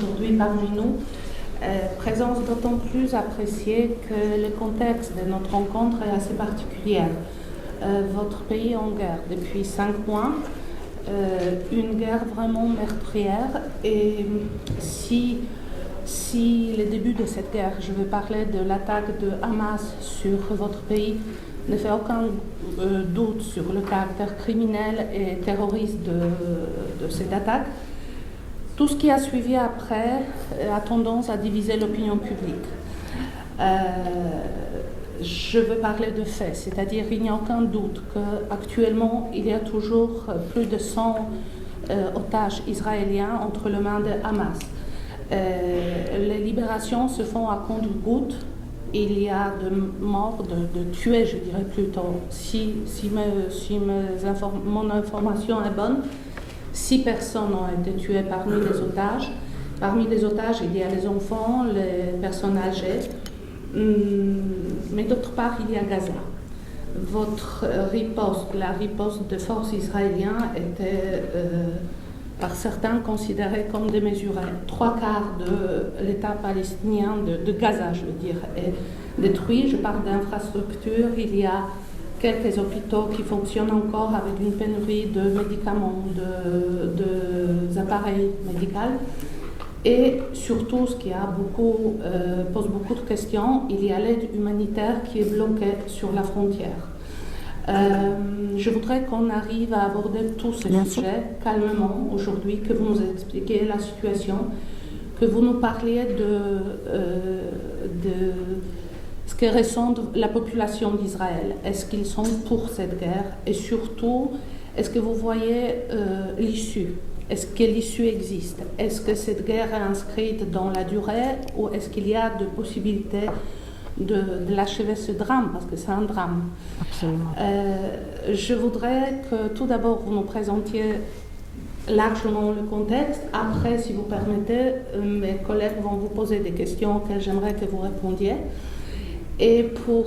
aujourd'hui parmi nous. Présence d'autant plus appréciée que le contexte de notre rencontre est assez particulier. Votre pays est en guerre depuis 5 mois, une guerre vraiment meurtrière. Et si le début de cette guerre, je veux parler de l'attaque de Hamas sur votre pays, ne fait aucun doute sur le caractère criminel et terroriste de cette attaque, tout ce qui a suivi après a tendance à diviser l'opinion publique. Je veux parler de faits, c'est-à-dire qu'il n'y a aucun doute qu'actuellement il y a toujours plus de 100 otages israéliens entre les mains de Hamas. Les libérations se font à compte-gouttes. Il y a de morts, de tués, je dirais plutôt. Si mon information est bonne, 6 personnes ont été tuées parmi les otages. Parmi les otages, il y a les enfants, les personnes âgées. Mais d'autre part, il y a Gaza. Votre riposte, la riposte de forces israéliennes, était par certains considérée comme démesurée. 3/4 de l'État palestinien de Gaza, je veux dire, est détruit. Je parle d'infrastructures. Il y a quelques hôpitaux qui fonctionnent encore avec une pénurie de médicaments, d'appareils médicaux. Et surtout, ce qui pose beaucoup de questions, il y a l'aide humanitaire qui est bloquée sur la frontière. Je voudrais qu'on arrive à aborder tous ces sujets calmement aujourd'hui, que vous nous expliquiez la situation, que vous nous parliez de ce que ressent la population d'Israël. Est-ce qu'ils sont pour cette guerre? Et surtout, est-ce que vous voyez l'issue? Est-ce que l'issue existe? Est-ce que cette guerre est inscrite dans la durée ou est-ce qu'il y a de possibilités de l'achever ce drame, parce que c'est un drame. Absolument. Je voudrais que tout d'abord vous nous présentiez largement le contexte. Après, si vous permettez, mes collègues vont vous poser des questions auxquelles j'aimerais que vous répondiez. Et pour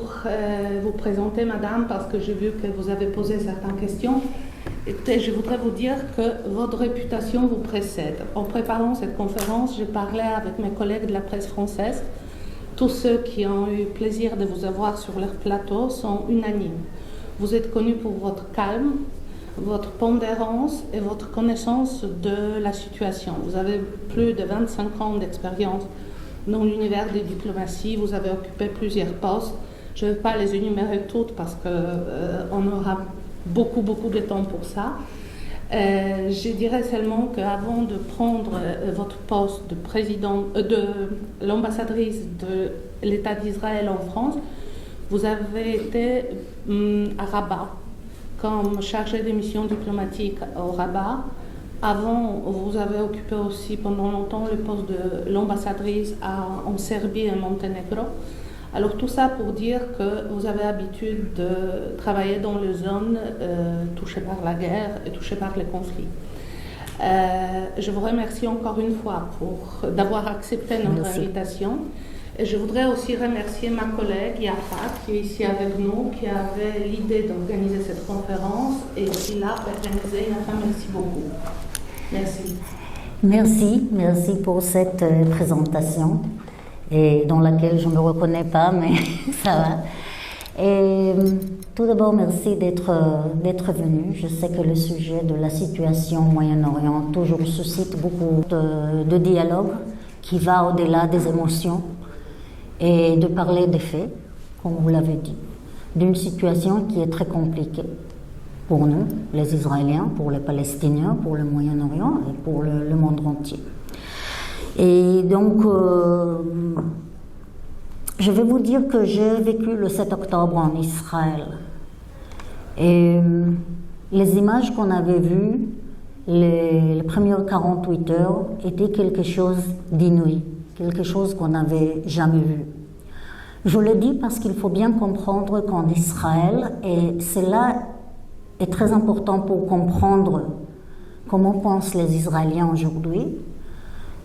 vous présenter, madame, parce que j'ai vu que vous avez posé certaines questions, écoutez, je voudrais vous dire que votre réputation vous précède. En préparant cette conférence, j'ai parlé avec mes collègues de la presse française. Tous ceux qui ont eu plaisir de vous avoir sur leur plateau sont unanimes. Vous êtes connu pour votre calme, votre pondérance et votre connaissance de la situation. Vous avez plus de 25 ans d'expérience dans l'univers des diplomaties. Vous avez occupé plusieurs postes. Je ne vais pas les énumérer toutes parce qu'on aura beaucoup de temps pour ça. Je dirais seulement qu'avant de prendre votre poste de de l'ambassadrice de l'État d'Israël en France, vous avez été à Rabat comme chargée des missions diplomatiques au Rabat. Avant, vous avez occupé aussi pendant longtemps le poste de l'ambassadrice en Serbie et Monténégro. Alors tout ça pour dire que vous avez l'habitude de travailler dans les zones touchées par la guerre et touchées par les conflits. Je vous remercie encore une fois d'avoir accepté notre invitation. Et je voudrais aussi remercier ma collègue Yafat qui est ici avec nous, qui avait l'idée d'organiser cette conférence et qui l'a organisée. Enfin, merci beaucoup. Merci. Merci pour cette présentation. Et dans laquelle je ne me reconnais pas, mais ça va. Et tout d'abord, merci d'être venu. Je sais que le sujet de la situation au Moyen-Orient toujours suscite beaucoup de dialogue qui va au-delà des émotions et de parler des faits, comme vous l'avez dit, d'une situation qui est très compliquée pour nous, les Israéliens, pour les Palestiniens, pour le Moyen-Orient et pour le monde entier. Et donc, je vais vous dire que j'ai vécu le 7 octobre en Israël. Et les images qu'on avait vues, les premières 48 heures, étaient quelque chose d'inouï, quelque chose qu'on n'avait jamais vu. Je le dis parce qu'il faut bien comprendre qu'en Israël, et cela est très important pour comprendre comment pensent les Israéliens aujourd'hui,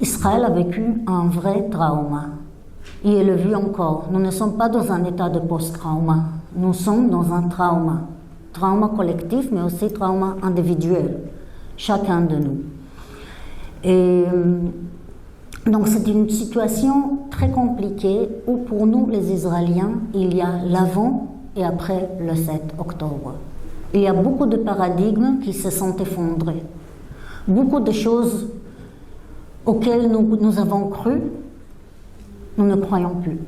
Israël a vécu un vrai trauma. Et le vit encore. Nous ne sommes pas dans un état de post-trauma. Nous sommes dans un trauma. Trauma collectif, mais aussi trauma individuel. Chacun de nous. Et Donc c'est une situation très compliquée où pour nous les Israéliens, il y a l'avant et après le 7 octobre. Il y a beaucoup de paradigmes qui se sont effondrés. Beaucoup de choses auxquelles nous avons cru, nous ne croyons plus.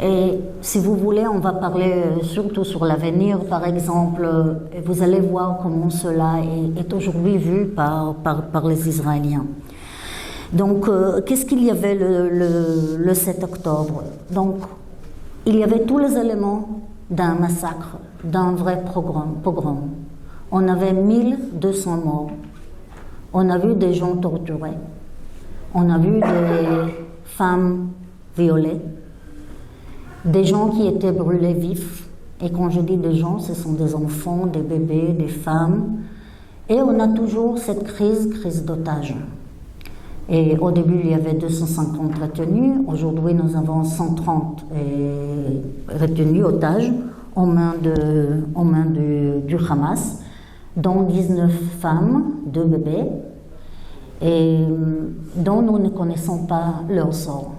Et si vous voulez, on va parler surtout sur l'avenir, par exemple, et vous allez voir comment cela est aujourd'hui vu par les Israéliens. Donc, qu'est-ce qu'il y avait le 7 octobre? Donc, il y avait tous les éléments d'un massacre, d'un vrai pogrom. On avait 1200 morts. On a vu des gens torturés. On a vu des femmes violées. Des gens qui étaient brûlés vifs. Et quand je dis des gens, ce sont des enfants, des bébés, des femmes. Et on a toujours cette crise d'otages. Et au début, il y avait 250 retenus. Aujourd'hui, nous avons 130 retenus otages aux mains du Hamas, dont 19 femmes, 2 bébés, et dont nous ne connaissons pas leur sort.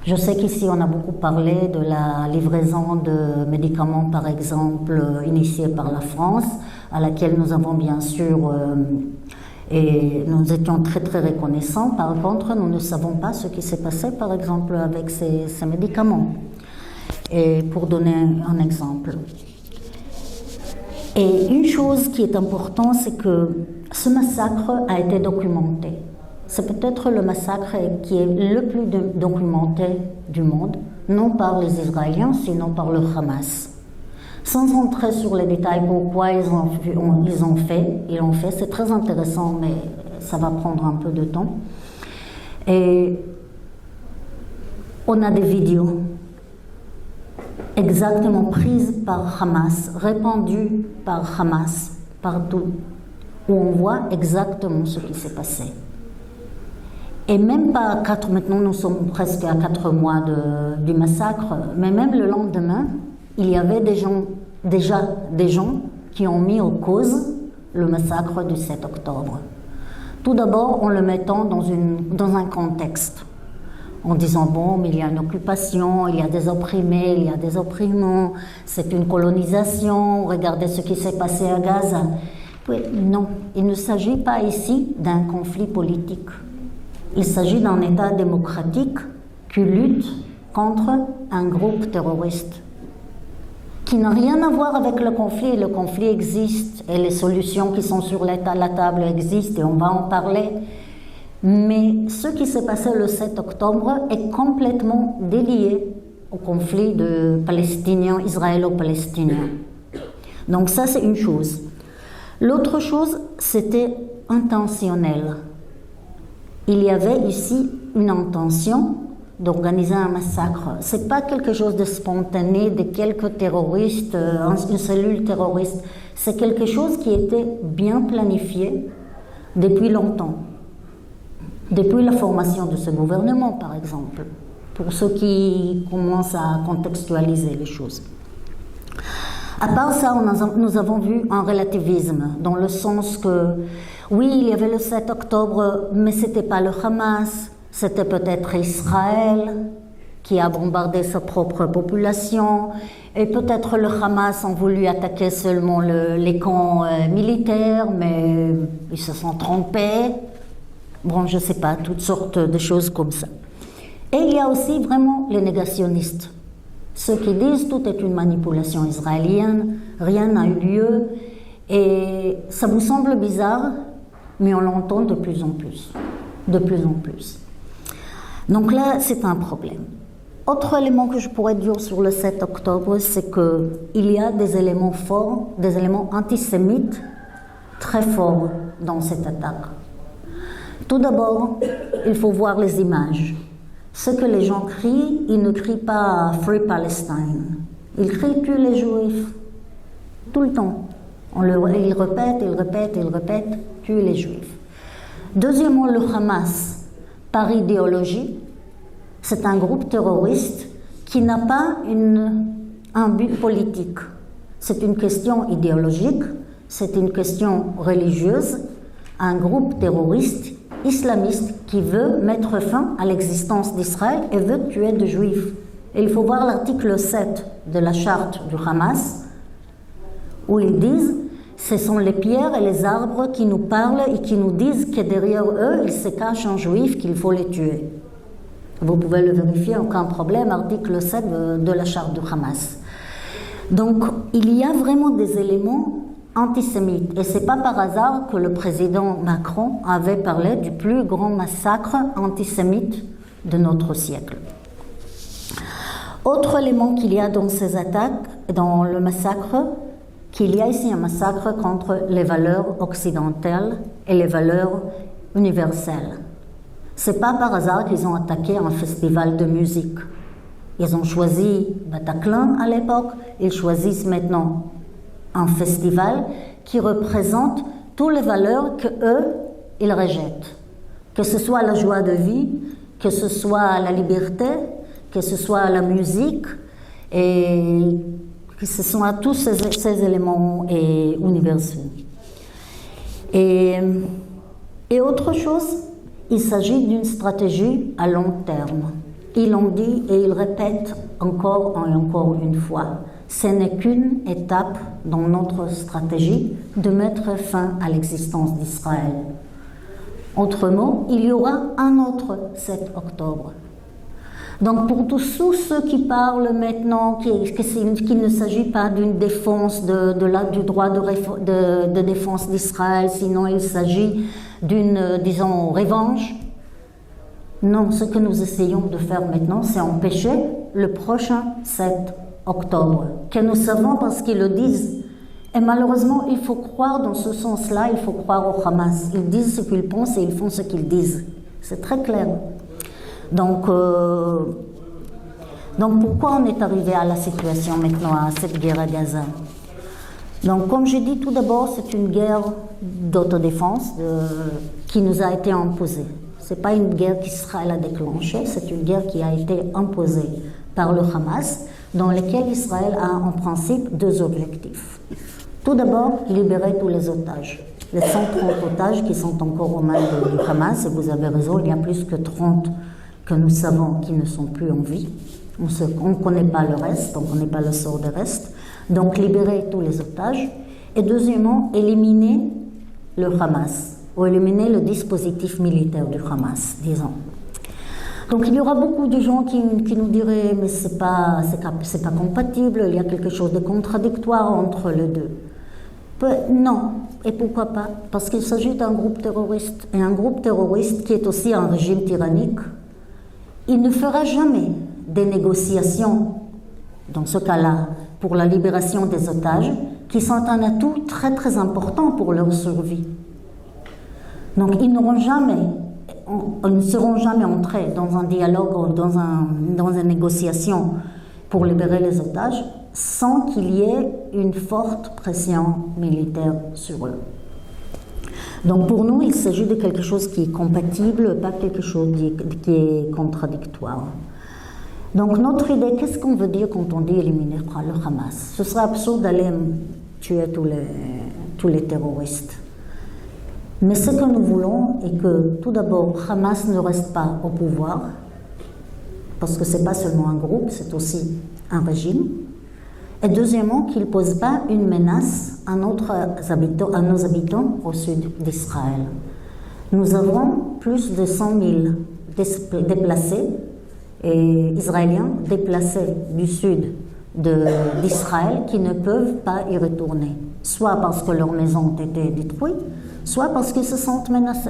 Je sais qu'ici, on a beaucoup parlé de la livraison de médicaments, par exemple, initiée par la France, à laquelle nous avons bien sûr... et nous étions très très reconnaissants. Par contre, nous ne savons pas ce qui s'est passé, par exemple, avec ces médicaments. Et pour donner un exemple. Et une chose qui est importante, c'est que ce massacre a été documenté. C'est peut-être le massacre qui est le plus documenté du monde, non par les Israéliens, sinon par le Hamas. Sans entrer sur les détails pourquoi ils l'ont fait, c'est très intéressant, mais ça va prendre un peu de temps. Et on a des vidéos exactement prises par Hamas, répandues par Hamas partout, où on voit exactement ce qui s'est passé. Et même pas maintenant nous sommes presque à 4 mois du massacre, mais même le lendemain, il y avait déjà des gens qui ont mis en cause le massacre du 7 octobre. Tout d'abord en le mettant dans un contexte, en disant bon, mais il y a une occupation, il y a des opprimés, il y a des opprimants, c'est une colonisation, regardez ce qui s'est passé à Gaza. Oui, non, il ne s'agit pas ici d'un conflit politique. Il s'agit d'un État démocratique qui lutte contre un groupe terroriste, qui n'a rien à voir avec le conflit. Le conflit existe et les solutions qui sont sur la table existent et on va en parler. Mais ce qui s'est passé le 7 octobre est complètement délié au conflit israélo-palestinien. Donc ça, c'est une chose. L'autre chose, c'était intentionnel. Il y avait ici une intention d'organiser un massacre. Ce n'est pas quelque chose de spontané de quelques terroristes, une cellule terroriste. C'est quelque chose qui était bien planifié depuis longtemps. Depuis la formation de ce gouvernement, par exemple, pour ceux qui commencent à contextualiser les choses. À part ça, nous avons vu un relativisme, dans le sens que, oui, il y avait le 7 octobre, mais ce n'était pas le Hamas, c'était peut-être Israël qui a bombardé sa propre population, et peut-être le Hamas a voulu attaquer seulement les camps militaires, mais ils se sont trompés. Bon, je ne sais pas, toutes sortes de choses comme ça. Et il y a aussi vraiment les négationnistes. Ceux qui disent tout est une manipulation israélienne, rien n'a eu lieu, et ça vous semble bizarre, mais on l'entend de plus en plus. De plus en plus. Donc là, c'est un problème. Autre élément que je pourrais dire sur le 7 octobre, c'est qu'il y a des éléments forts, des éléments antisémites très forts dans cette attaque. Tout d'abord, il faut voir les images. Ce que les gens crient, ils ne crient pas « Free Palestine ». Ils crient « Tue les Juifs ». Tout le temps. Ils répètent « Tue les Juifs ». Deuxièmement, le Hamas, par idéologie, c'est un groupe terroriste qui n'a pas un but politique. C'est une question idéologique, c'est une question religieuse. Un groupe terroriste islamiste qui veut mettre fin à l'existence d'Israël et veut tuer des Juifs. Et il faut voir l'article 7 de la charte du Hamas, où ils disent « Ce sont les pierres et les arbres qui nous parlent et qui nous disent que derrière eux, il se cache un Juif qu'il faut les tuer. » Vous pouvez le vérifier, aucun problème, article 7 de la charte du Hamas. Donc, il y a vraiment des éléments antisémites. Et ce n'est pas par hasard que le président Macron avait parlé du plus grand massacre antisémite de notre siècle. Autre élément qu'il y a dans ces attaques, dans le massacre, qu'il y a ici un massacre contre les valeurs occidentales et les valeurs universelles. Ce n'est pas par hasard qu'ils ont attaqué un festival de musique. Ils ont choisi Bataclan à l'époque, ils choisissent maintenant un festival qui représente toutes les valeurs qu'eux, ils rejettent. Que ce soit la joie de vie, que ce soit la liberté, que ce soit la musique, et que ce soit tous ces éléments universels. Et autre chose, il s'agit d'une stratégie à long terme. Ils l'ont dit et ils répètent encore et encore une fois. Ce n'est qu'une étape dans notre stratégie de mettre fin à l'existence d'Israël. Autrement, il y aura un autre 7 octobre. Donc pour tous ceux qui parlent maintenant qu'il ne s'agit pas d'une défense du droit de défense d'Israël, sinon il s'agit d'une, disons, revanche, non, ce que nous essayons de faire maintenant, c'est empêcher le prochain 7 octobre, que nous savons parce qu'ils le disent. Et malheureusement, il faut croire dans ce sens-là, il faut croire au Hamas. Ils disent ce qu'ils pensent et ils font ce qu'ils disent. C'est très clair. Donc pourquoi on est arrivé à la situation maintenant, à cette guerre à Gaza? Donc comme j'ai dit, tout d'abord, c'est une guerre d'autodéfense qui nous a été imposée. Ce n'est pas une guerre qu'Israël a déclenchée, c'est une guerre qui a été imposée par le Hamas, dans laquelle Israël a en principe 2 objectifs. Tout d'abord, libérer tous les otages. Les 130 otages qui sont encore aux mains du Hamas, et vous avez raison, il y a plus que 30 que nous savons qui ne sont plus en vie. On ne connaît pas le reste, on ne connaît pas le sort des restes. Donc libérer tous les otages. Et deuxièmement, éliminer le Hamas, ou éliminer le dispositif militaire du Hamas, disons. Donc il y aura beaucoup de gens qui nous diraient « mais c'est pas compatible, il y a quelque chose de contradictoire entre les deux ». Non, et pourquoi pas? Parce qu'il s'agit d'un groupe terroriste, et un groupe terroriste qui est aussi un régime tyrannique, il ne fera jamais des négociations, dans ce cas-là, pour la libération des otages, qui sont un atout très très important pour leur survie. Donc ils ne seront jamais entrés dans un dialogue ou dans une négociation pour libérer les otages sans qu'il y ait une forte pression militaire sur eux. Donc pour nous, il s'agit de quelque chose qui est compatible, pas quelque chose qui est contradictoire. Donc notre idée, qu'est-ce qu'on veut dire quand on dit éliminer le Hamas? Ce serait absurde d'aller tuer tous les terroristes. Mais ce que nous voulons est que, tout d'abord, Hamas ne reste pas au pouvoir, parce que ce n'est pas seulement un groupe, c'est aussi un régime. Et deuxièmement, qu'il ne pose pas une menace à nos habitants au sud d'Israël. Nous avons plus de 100 000 déplacés israéliens déplacés du sud d'Israël qui ne peuvent pas y retourner, soit parce que leurs maisons ont été détruites, soit parce qu'ils se sentent menacés.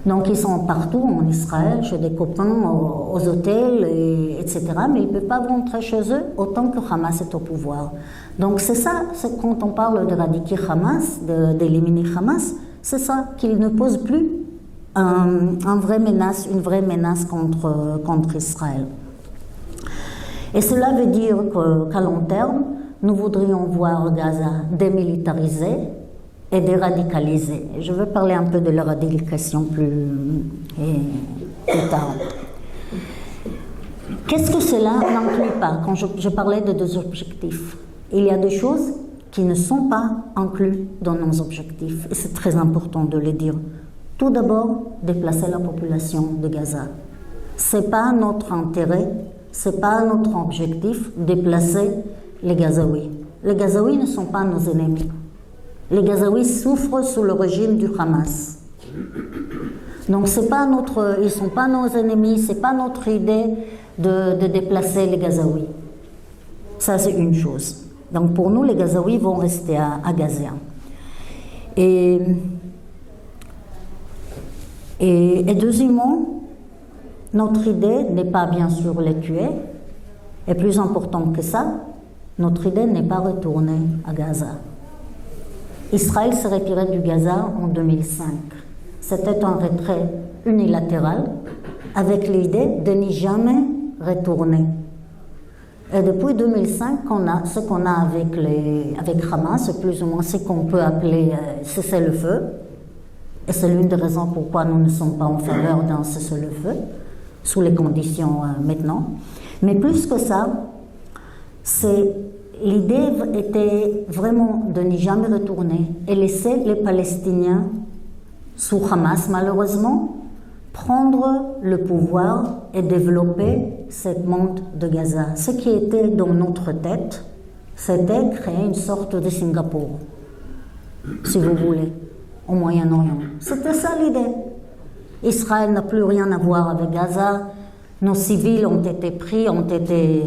Donc ils sont partout en Israël, chez des copains, aux hôtels, etc. Mais ils ne peuvent pas rentrer chez eux autant que Hamas est au pouvoir. Donc c'est ça, quand on parle d'éradiquer Hamas, d'éliminer Hamas, c'est ça, qu'il ne pose plus une vraie menace contre Israël. Et cela veut dire qu'à long terme, nous voudrions voir Gaza démilitarisée et déradicalisée. Je vais parler un peu de la radicalisation plus tard. Qu'est-ce que cela n'inclut pas? Quand je parlais de 2 objectifs, il y a des choses qui ne sont pas incluses dans nos objectifs, et c'est très important de le dire Tout d'abord, déplacer la population de Gaza. Ce n'est pas notre intérêt, ce n'est pas notre objectif de déplacer les Gazaouis. Les Gazaouis ne sont pas nos ennemis. Les Gazaouis souffrent sous le régime du Hamas. Donc ils ne sont pas nos ennemis, ce n'est pas notre idée de déplacer les Gazaouis. Ça, c'est une chose. Donc pour nous, les Gazaouis vont rester à Gaza. Et deuxièmement, notre idée n'est pas bien sûr les tuer, et plus important que ça, notre idée n'est pas retourner à Gaza. Israël s'est retiré du Gaza en 2005. C'était un retrait unilatéral avec l'idée de n'y jamais retourner. Et depuis 2005, ce qu'on a avec Hamas, c'est plus ou moins ce qu'on peut appeler cessez-le-feu. Et c'est l'une des raisons pourquoi nous ne sommes pas en faveur d'un cessez-le-feu, sous les conditions maintenant. Mais plus que ça, l'idée était vraiment de n'y jamais retourner et laisser les Palestiniens sous Hamas, malheureusement, prendre le pouvoir et développer cette monde de Gaza. Ce qui était dans notre tête, c'était créer une sorte de Singapour, si vous voulez, au Moyen-Orient. C'était ça l'idée. Israël n'a plus rien à voir avec Gaza. Nos civils ont été pris, ont été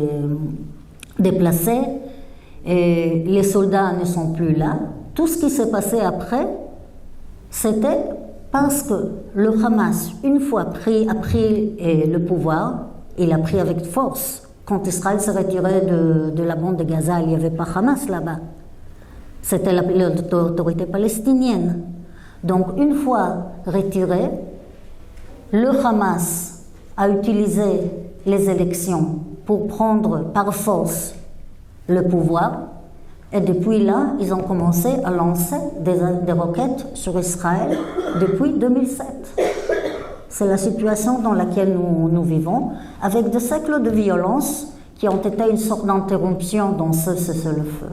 déplacés, et les soldats ne sont plus là. Tout ce qui s'est passé après, c'était parce que le Hamas, une fois a pris le pouvoir, il a pris avec force. Quand Israël s'est retiré de la bande de Gaza, il n'y avait pas Hamas là-bas. C'était l'autorité palestinienne. Donc, une fois retiré, le Hamas a utilisé les élections pour prendre par force le pouvoir. Et depuis là, ils ont commencé à lancer des roquettes sur Israël depuis 2007. C'est la situation dans laquelle nous vivons, avec des siècles de violence qui ont été une sorte d'interruption dans ce cessez-le-feu.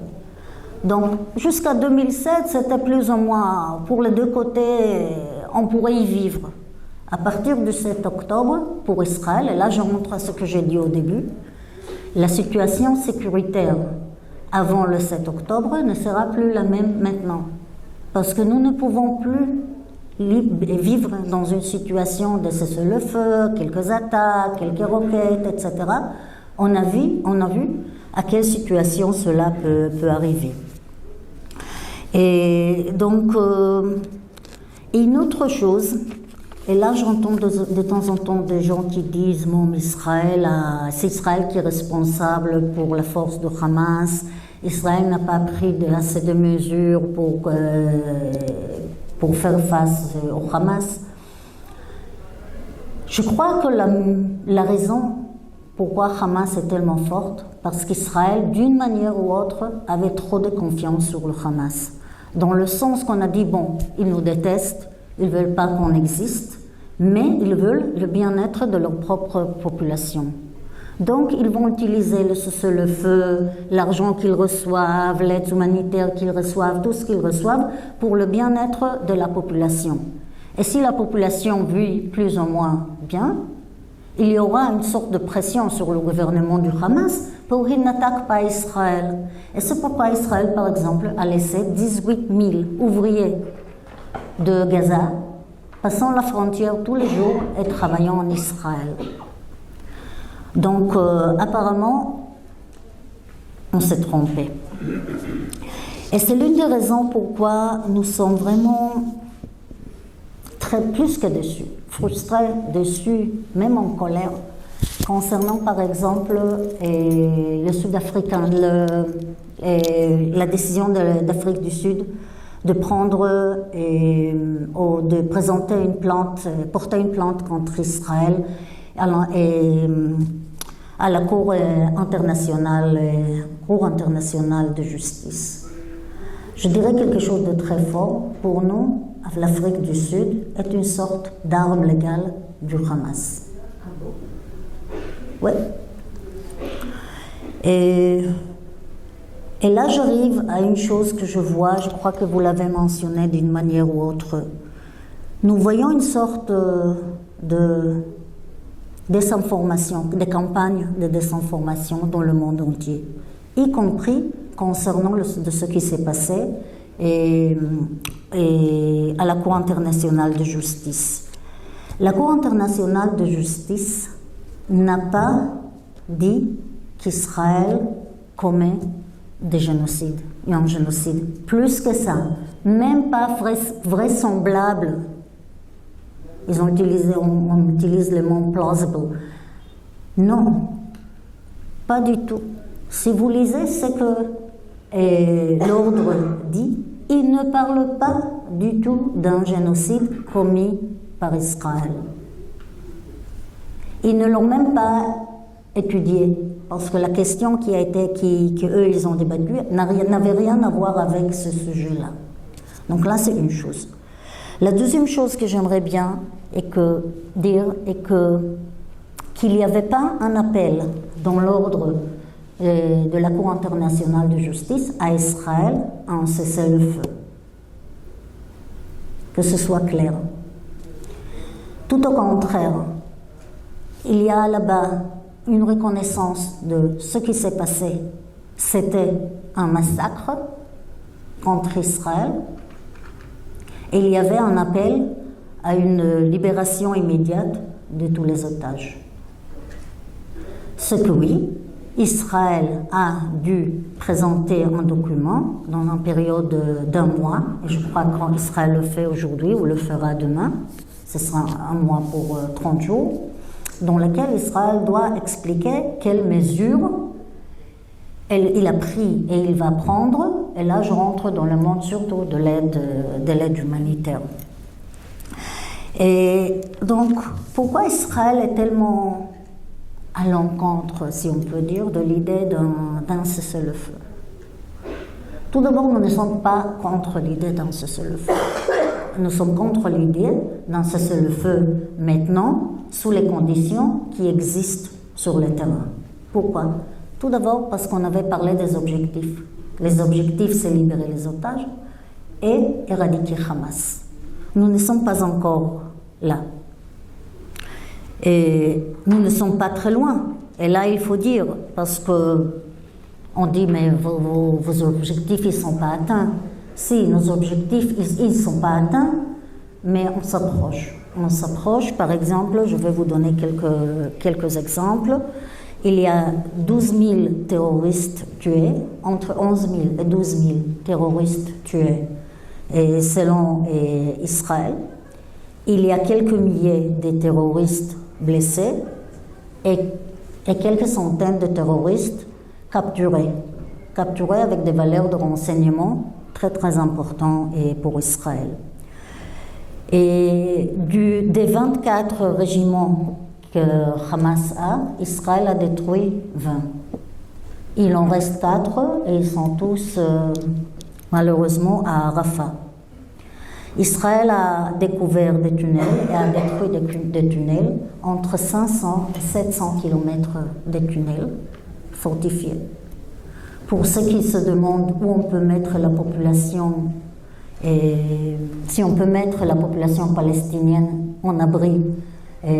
Donc, jusqu'à 2007, c'était plus ou moins, pour les deux côtés, on pourrait y vivre. À partir du 7 octobre, pour Israël, et là je montre ce que j'ai dit au début, la situation sécuritaire avant le 7 octobre ne sera plus la même maintenant. Parce que nous ne pouvons plus vivre dans une situation de cessez-le-feu, quelques attaques, quelques roquettes, etc. On a vu à quelle situation cela peut arriver. Et donc, une autre chose, et là j'entends de temps en temps des gens qui disent bon, c'est Israël qui est responsable pour la force de Hamas, Israël n'a pas pris assez de mesures pour faire face au Hamas. Je crois que la raison pourquoi Hamas est tellement forte, parce qu'Israël, d'une manière ou autre, avait trop de confiance sur le Hamas. Dans le sens qu'on a dit, bon, ils nous détestent, ils ne veulent pas qu'on existe, mais ils veulent le bien-être de leur propre population. Donc, ils vont utiliser le cessez-le-feu, l'argent qu'ils reçoivent, l'aide humanitaire qu'ils reçoivent, tout ce qu'ils reçoivent pour le bien-être de la population. Et si la population vit plus ou moins bien, il y aura une sorte de pression sur le gouvernement du Hamas pour qu'il n'attaque pas Israël. Et c'est pourquoi Israël, par exemple, a laissé 18 000 ouvriers de Gaza passant la frontière tous les jours et travaillant en Israël. Donc, apparemment, on s'est trompé. Et c'est l'une des raisons pourquoi nous sommes vraiment plus que déçus, frustrés, déçus, même en colère, concernant par exemple le Sud-Africain, la décision d'Afrique du Sud de prendre de présenter porter une plainte contre Israël à la Cour internationale de justice. Je dirais quelque chose de très fort. Pour nous, l'Afrique du Sud est une sorte d'arme légale du Hamas. Ah bon? Oui. Et là, j'arrive à une chose que je vois, je crois que vous l'avez mentionné d'une manière ou autre. nous voyons une sorte de désinformation, des campagnes de désinformation dans le monde entier, y compris concernant de ce qui s'est passé et à la Cour internationale de justice. La Cour internationale de justice n'a pas dit qu'Israël commet des génocides, un génocide. Plus que ça, même pas vraisemblable. On utilise le mot plausible. Non, pas du tout. Si vous lisez ce que l'ordre dit, il ne parle pas du tout d'un génocide commis par Israël. Ils ne l'ont même pas étudié, parce que la question qu'eux ils ont débattue n'avait rien à voir avec ce sujet-là. Donc là, c'est une chose. La deuxième chose que j'aimerais bien dire est qu'il n'y avait pas un appel dans l'ordre de la Cour internationale de justice à Israël à un cessez-le-feu. Que ce soit clair. Tout au contraire, il y a là-bas une reconnaissance de ce qui s'est passé. C'était un massacre contre Israël. Et il y avait un appel à une libération immédiate de tous les otages. Ce que oui, Israël a dû présenter un document dans une période d'un mois, et je crois qu'Israël le fait aujourd'hui ou le fera demain, ce sera un mois pour 30 jours, dans lequel Israël doit expliquer quelles mesures il a pris et il va prendre. Et là, je rentre dans le monde surtout de l'aide humanitaire. Et donc, pourquoi Israël est tellement à l'encontre, si on peut dire, de l'idée d'un cessez-le-feu? Tout d'abord, nous ne sommes pas contre l'idée d'un cessez-le-feu. Nous sommes contre l'idée d'un cessez-le-feu maintenant, sous les conditions qui existent sur le terrain. Pourquoi? Tout d'abord parce qu'on avait parlé des objectifs. Les objectifs, c'est libérer les otages et éradiquer Hamas. Nous ne sommes pas encore là. Et nous ne sommes pas très loin. Et là, il faut dire, parce que on dit, mais vos objectifs, ils ne sont pas atteints. Si, nos objectifs, ils ne sont pas atteints, mais on s'approche. On s'approche, par exemple, je vais vous donner quelques exemples. Il y a 12 000 terroristes tués, entre 11 000 et 12 000 terroristes tués, et selon Israël. Il y a quelques milliers de terroristes blessés et quelques centaines de terroristes capturés avec des valeurs de renseignement très très importantes pour Israël. Et des 24 régiments que Hamas a, Israël a détruit 20. Il en reste 4 et ils sont tous malheureusement à Rafah. Israël a découvert des tunnels et a détruit des tunnels, entre 500 et 700 km de tunnels fortifiés. Pour ceux qui se demandent où on peut mettre la population, et si on peut mettre la population palestinienne en abri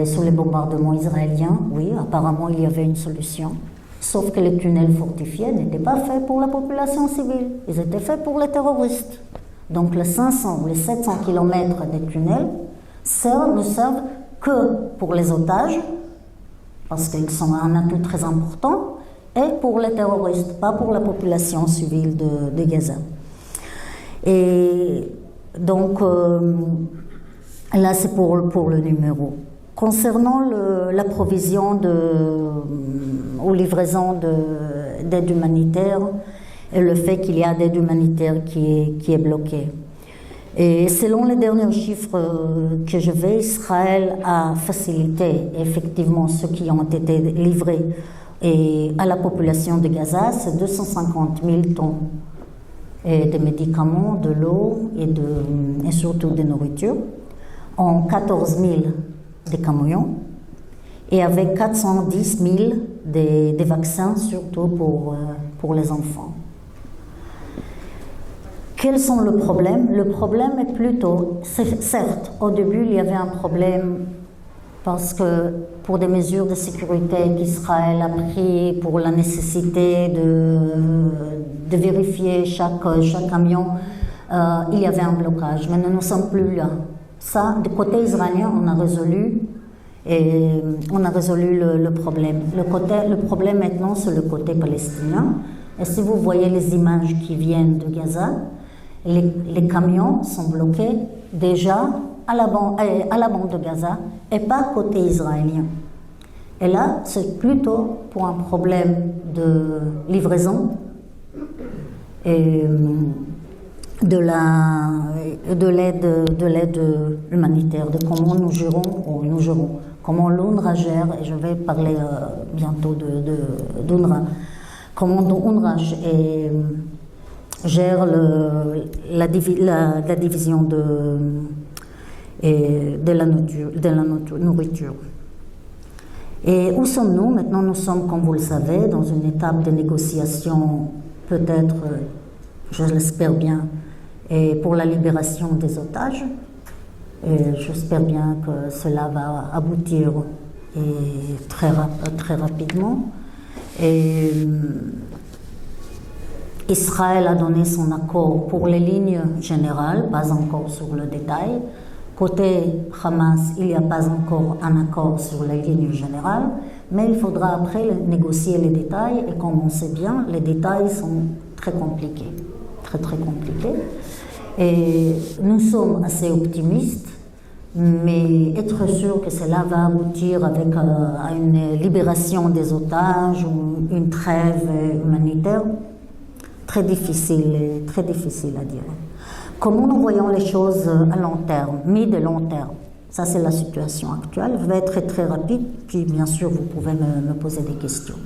sous les bombardements israéliens, oui, apparemment il y avait une solution. Sauf que les tunnels fortifiés n'étaient pas faits pour la population civile, ils étaient faits pour les terroristes. Donc les 500 ou les 700 km des tunnels ne servent que pour les otages, parce qu'ils sont un atout très important, et pour les terroristes, pas pour la population civile de Gaza. Et donc, là c'est pour le numéro. Concernant la provision ou livraison d'aide humanitaire, et le fait qu'il y a d'aide humanitaire qui est bloquée. Et selon les derniers chiffres que je vais, Israël a facilité effectivement ceux qui ont été livrés à la population de Gaza, c'est 250 000 tonnes de médicaments, de l'eau et surtout de nourriture, en 14 000 de camions et avec 410 000 des vaccins, surtout pour les enfants. Quels sont les problèmes? Le problème est plutôt, certes, au début, il y avait un problème parce que pour des mesures de sécurité qu'Israël a pris pour la nécessité de vérifier chaque camion, il y avait un blocage. Mais nous ne sommes plus là. Ça, du côté israélien, on a résolu le problème. Le problème maintenant, c'est le côté palestinien. Et si vous voyez les images qui viennent de Gaza, les camions sont bloqués déjà à la bande de Gaza et pas côté israélien. Et là, c'est plutôt pour un problème de livraison et de l'aide humanitaire, de comment nous gérons, comment l'UNRWA gère, et je vais parler bientôt d'UNRWA, comment l'UNRWA gère la division de la nourriture. Et où sommes-nous? Maintenant, nous sommes, comme vous le savez, dans une étape de négociation, peut-être, je l'espère bien, et pour la libération des otages. Et j'espère bien que cela va aboutir très rapidement. Et Israël a donné son accord pour les lignes générales, pas encore sur le détail. Côté Hamas, il n'y a pas encore un accord sur les lignes générales, mais il faudra après négocier les détails, et comme on sait bien, les détails sont très compliqués, très compliqués. Et nous sommes assez optimistes, mais être sûr que cela va aboutir avec à une libération des otages ou une trêve humanitaire, très difficile à dire. Comment nous voyons les choses à long terme, mid et long terme? Ça, c'est la situation actuelle. Je vais être très rapide, puis bien sûr, vous pouvez me poser des questions.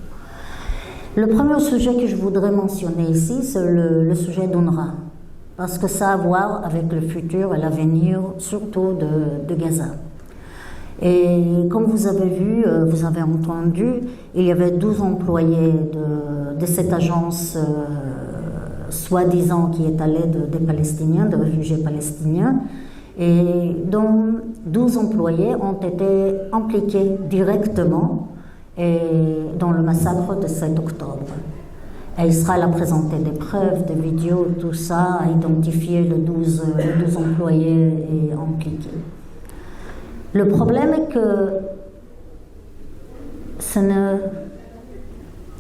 Le premier sujet que je voudrais mentionner ici, c'est le sujet d'UNRWA, parce que ça a à voir avec le futur et l'avenir, surtout de Gaza. Et comme vous avez vu, vous avez entendu, il y avait 12 employés de cette agence soi-disant qui est à l'aide des Palestiniens, des réfugiés palestiniens, et dont 12 employés ont été impliqués directement dans le massacre de 7 octobre. Et Israël a présenté des preuves, des vidéos, tout ça, a identifié les 12 employés impliqués. Le problème est que ce n'est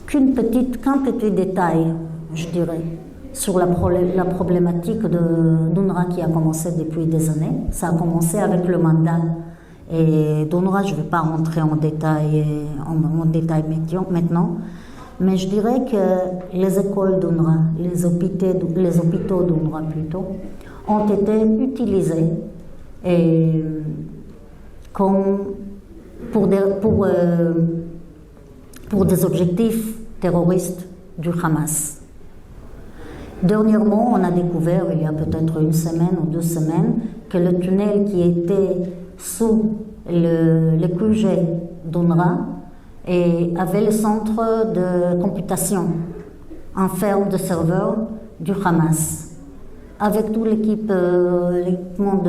qu'une petite quantité de détails, je dirais, sur la problématique d'UNRWA qui a commencé depuis des années. Ça a commencé avec le mandat et d'UNRWA, je ne vais pas rentrer en détail maintenant, mais je dirais que les écoles d'UNRWA, les hôpitaux d'UNRWA plutôt, ont été utilisés pour des objectifs terroristes du Hamas. Dernièrement, on a découvert, il y a peut-être une semaine ou 2 semaines, que le tunnel qui était sous le QG d'UNRWA avait le centre de computation, en ferme de serveurs du Hamas, avec tout l'équipement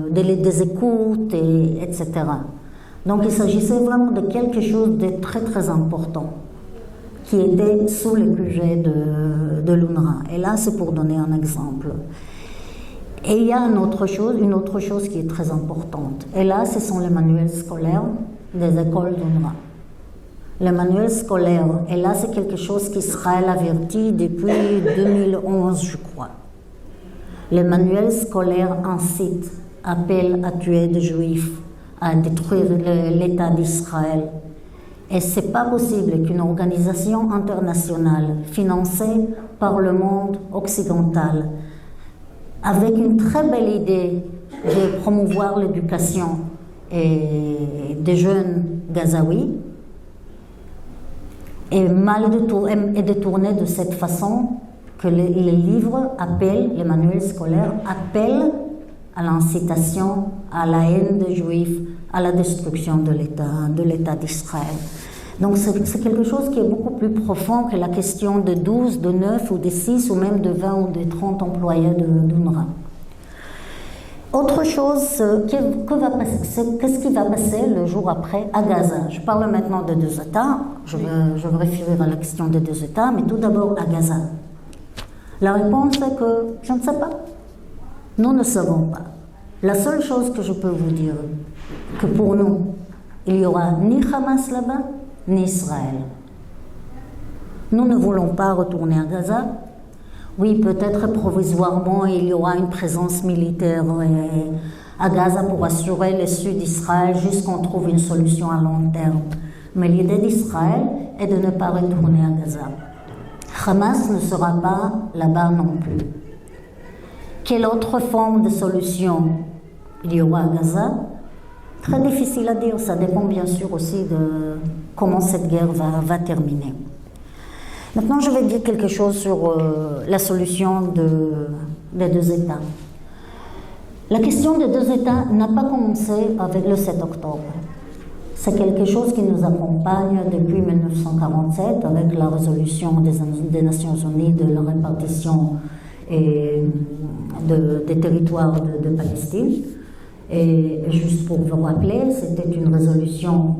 des écoutes, etc. Donc il s'agissait vraiment de quelque chose de très important, qui était sous le QG de l'UNRWA. Et là, c'est pour donner un exemple. Et il y a une autre chose qui est très importante. Et là, ce sont les manuels scolaires des écoles d'UNRWA. Les manuels scolaires, et là, c'est quelque chose qu'Israël avertit depuis 2011, je crois. Les manuels scolaires incitent, appellent à tuer des juifs, à détruire l'État d'Israël. Et ce n'est pas possible qu'une organisation internationale financée par le monde occidental, avec une très belle idée de promouvoir l'éducation des jeunes gazaouis, est détournée de cette façon que les livres appellent, les manuels scolaires appellent à l'incitation, à la haine des juifs, à la destruction de l'État d'Israël. Donc c'est quelque chose qui est beaucoup plus profond que la question de 12, de 9 ou de 6 ou même de 20 ou de 30 employés d'UNRWA. Autre chose, qu'est-ce qui va passer le jour après à Gaza? Je parle maintenant de deux États, je vais référer à la question des deux États, mais tout d'abord à Gaza. La réponse est que je ne sais pas. Nous ne savons pas. La seule chose que je peux vous dire, que pour nous, il n'y aura ni Hamas là-bas, ni Israël. Nous ne voulons pas retourner à Gaza. Oui, peut-être provisoirement, il y aura une présence militaire à Gaza pour assurer le sud d'Israël jusqu'on trouve une solution à long terme. Mais l'idée d'Israël est de ne pas retourner à Gaza. Hamas ne sera pas là-bas non plus. Quelle autre forme de solution il y aura à Gaza? Très difficile à dire, ça dépend bien sûr aussi de comment cette guerre va terminer. Maintenant, je vais dire quelque chose sur la solution des deux États. La question des deux États n'a pas commencé avec le 7 octobre. C'est quelque chose qui nous accompagne depuis 1947 avec la résolution des Nations Unies de la répartition des territoires de Palestine. Et juste pour vous rappeler, c'était une résolution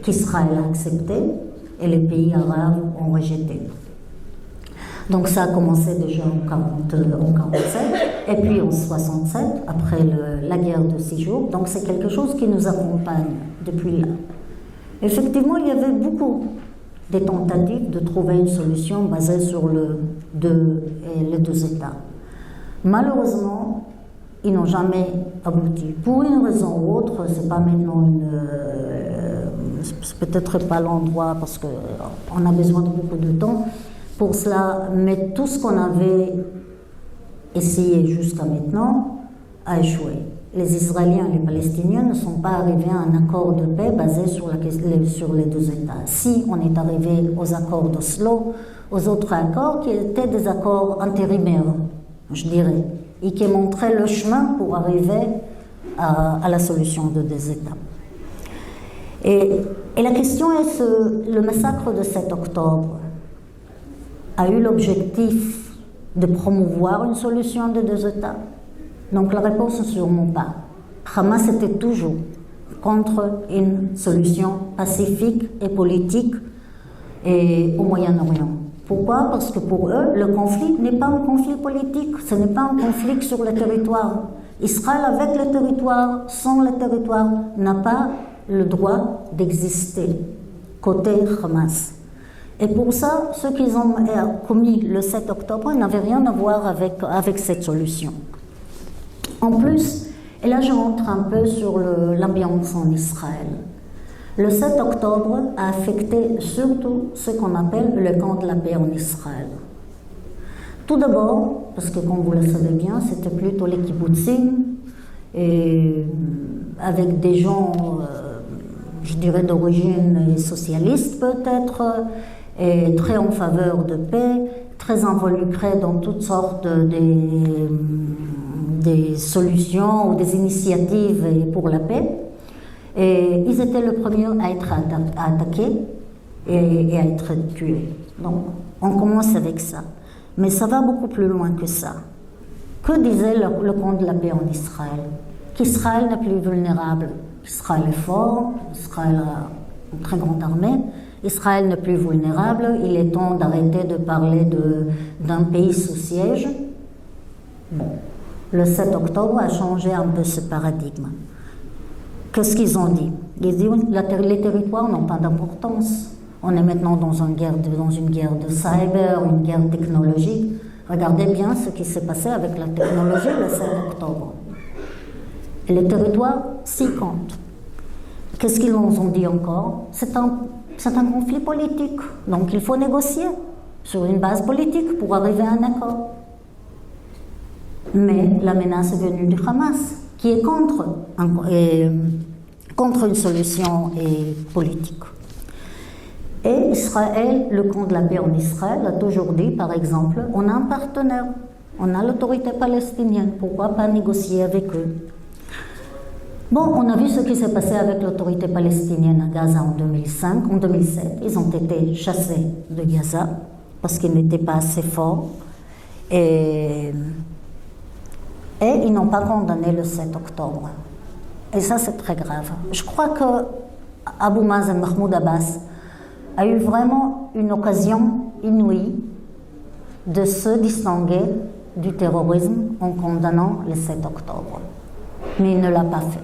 qu'Israël a acceptée et les pays arabes ont rejeté. Donc ça a commencé déjà en 1947 et puis en 1967, après la guerre de 6 jours. Donc c'est quelque chose qui nous accompagne depuis là. Effectivement, il y avait beaucoup de tentatives de trouver une solution basée sur les deux États. Malheureusement, ils n'ont jamais abouti. Pour une raison ou autre, c'est pas maintenant c'est peut-être pas l'endroit parce qu'on a besoin de beaucoup de temps pour cela, mais tout ce qu'on avait essayé jusqu'à maintenant a échoué. Les Israéliens et les Palestiniens ne sont pas arrivés à un accord de paix basé sur les deux États. Si on est arrivé aux accords d'Oslo, aux autres accords qui étaient des accords intérimaires, je dirais, et qui montraient le chemin pour arriver à la solution de deux États. Et la question est, le massacre de 7 octobre a eu l'objectif de promouvoir une solution de deux États? Donc la réponse est sûrement pas. Hamas était toujours contre une solution pacifique et politique au Moyen-Orient. Pourquoi? Parce que pour eux, le conflit n'est pas un conflit politique, ce n'est pas un conflit sur le territoire. Israël avec le territoire, sans le territoire, n'a pas le droit d'exister côté Hamas. Et pour ça, ce qu'ils ont commis le 7 octobre n'avait rien à voir avec cette solution. En plus, et là je rentre un peu sur l'ambiance en Israël. Le 7 octobre a affecté surtout ce qu'on appelle le camp de la paix en Israël. Tout d'abord, parce que comme vous le savez bien, c'était plutôt les kibbutzim, et avec des gens, je dirais d'origine socialiste peut-être, et très en faveur de paix, très involucrés dans toutes sortes des solutions ou des initiatives pour la paix. Et ils étaient les premiers à être attaqués et à être tués. Donc, on commence avec ça. Mais ça va beaucoup plus loin que ça. Que disait le camp de la paix en Israël? Qu'Israël n'est plus vulnérable. Israël est fort, Israël a une très grande armée. Israël n'est plus vulnérable. Il est temps d'arrêter de parler d'un pays sous siège. Bon, le 7 octobre a changé un peu ce paradigme. Qu'est-ce qu'ils ont dit? Ils disent que les territoires n'ont pas d'importance. On est maintenant dans une guerre de cyber, une guerre technologique. Regardez bien ce qui s'est passé avec la technologie le 7 octobre. Et les territoires s'y comptent. Qu'est-ce qu'ils nous ont dit encore? C'est un conflit politique. Donc il faut négocier sur une base politique pour arriver à un accord. Mais la menace est venue du Hamas, qui est contre une solution politique. Et Israël, le camp de la paix en Israël, a toujours dit, par exemple, on a un partenaire, on a l'autorité palestinienne, pourquoi pas négocier avec eux? Bon, on a vu ce qui s'est passé avec l'autorité palestinienne à Gaza en 2005, en 2007. Ils ont été chassés de Gaza parce qu'ils n'étaient pas assez forts. Et ils n'ont pas condamné le 7 octobre. Et ça, c'est très grave. Je crois que Abou Mazen, Mahmoud Abbas, a eu vraiment une occasion inouïe de se distinguer du terrorisme en condamnant le 7 octobre. Mais il ne l'a pas fait,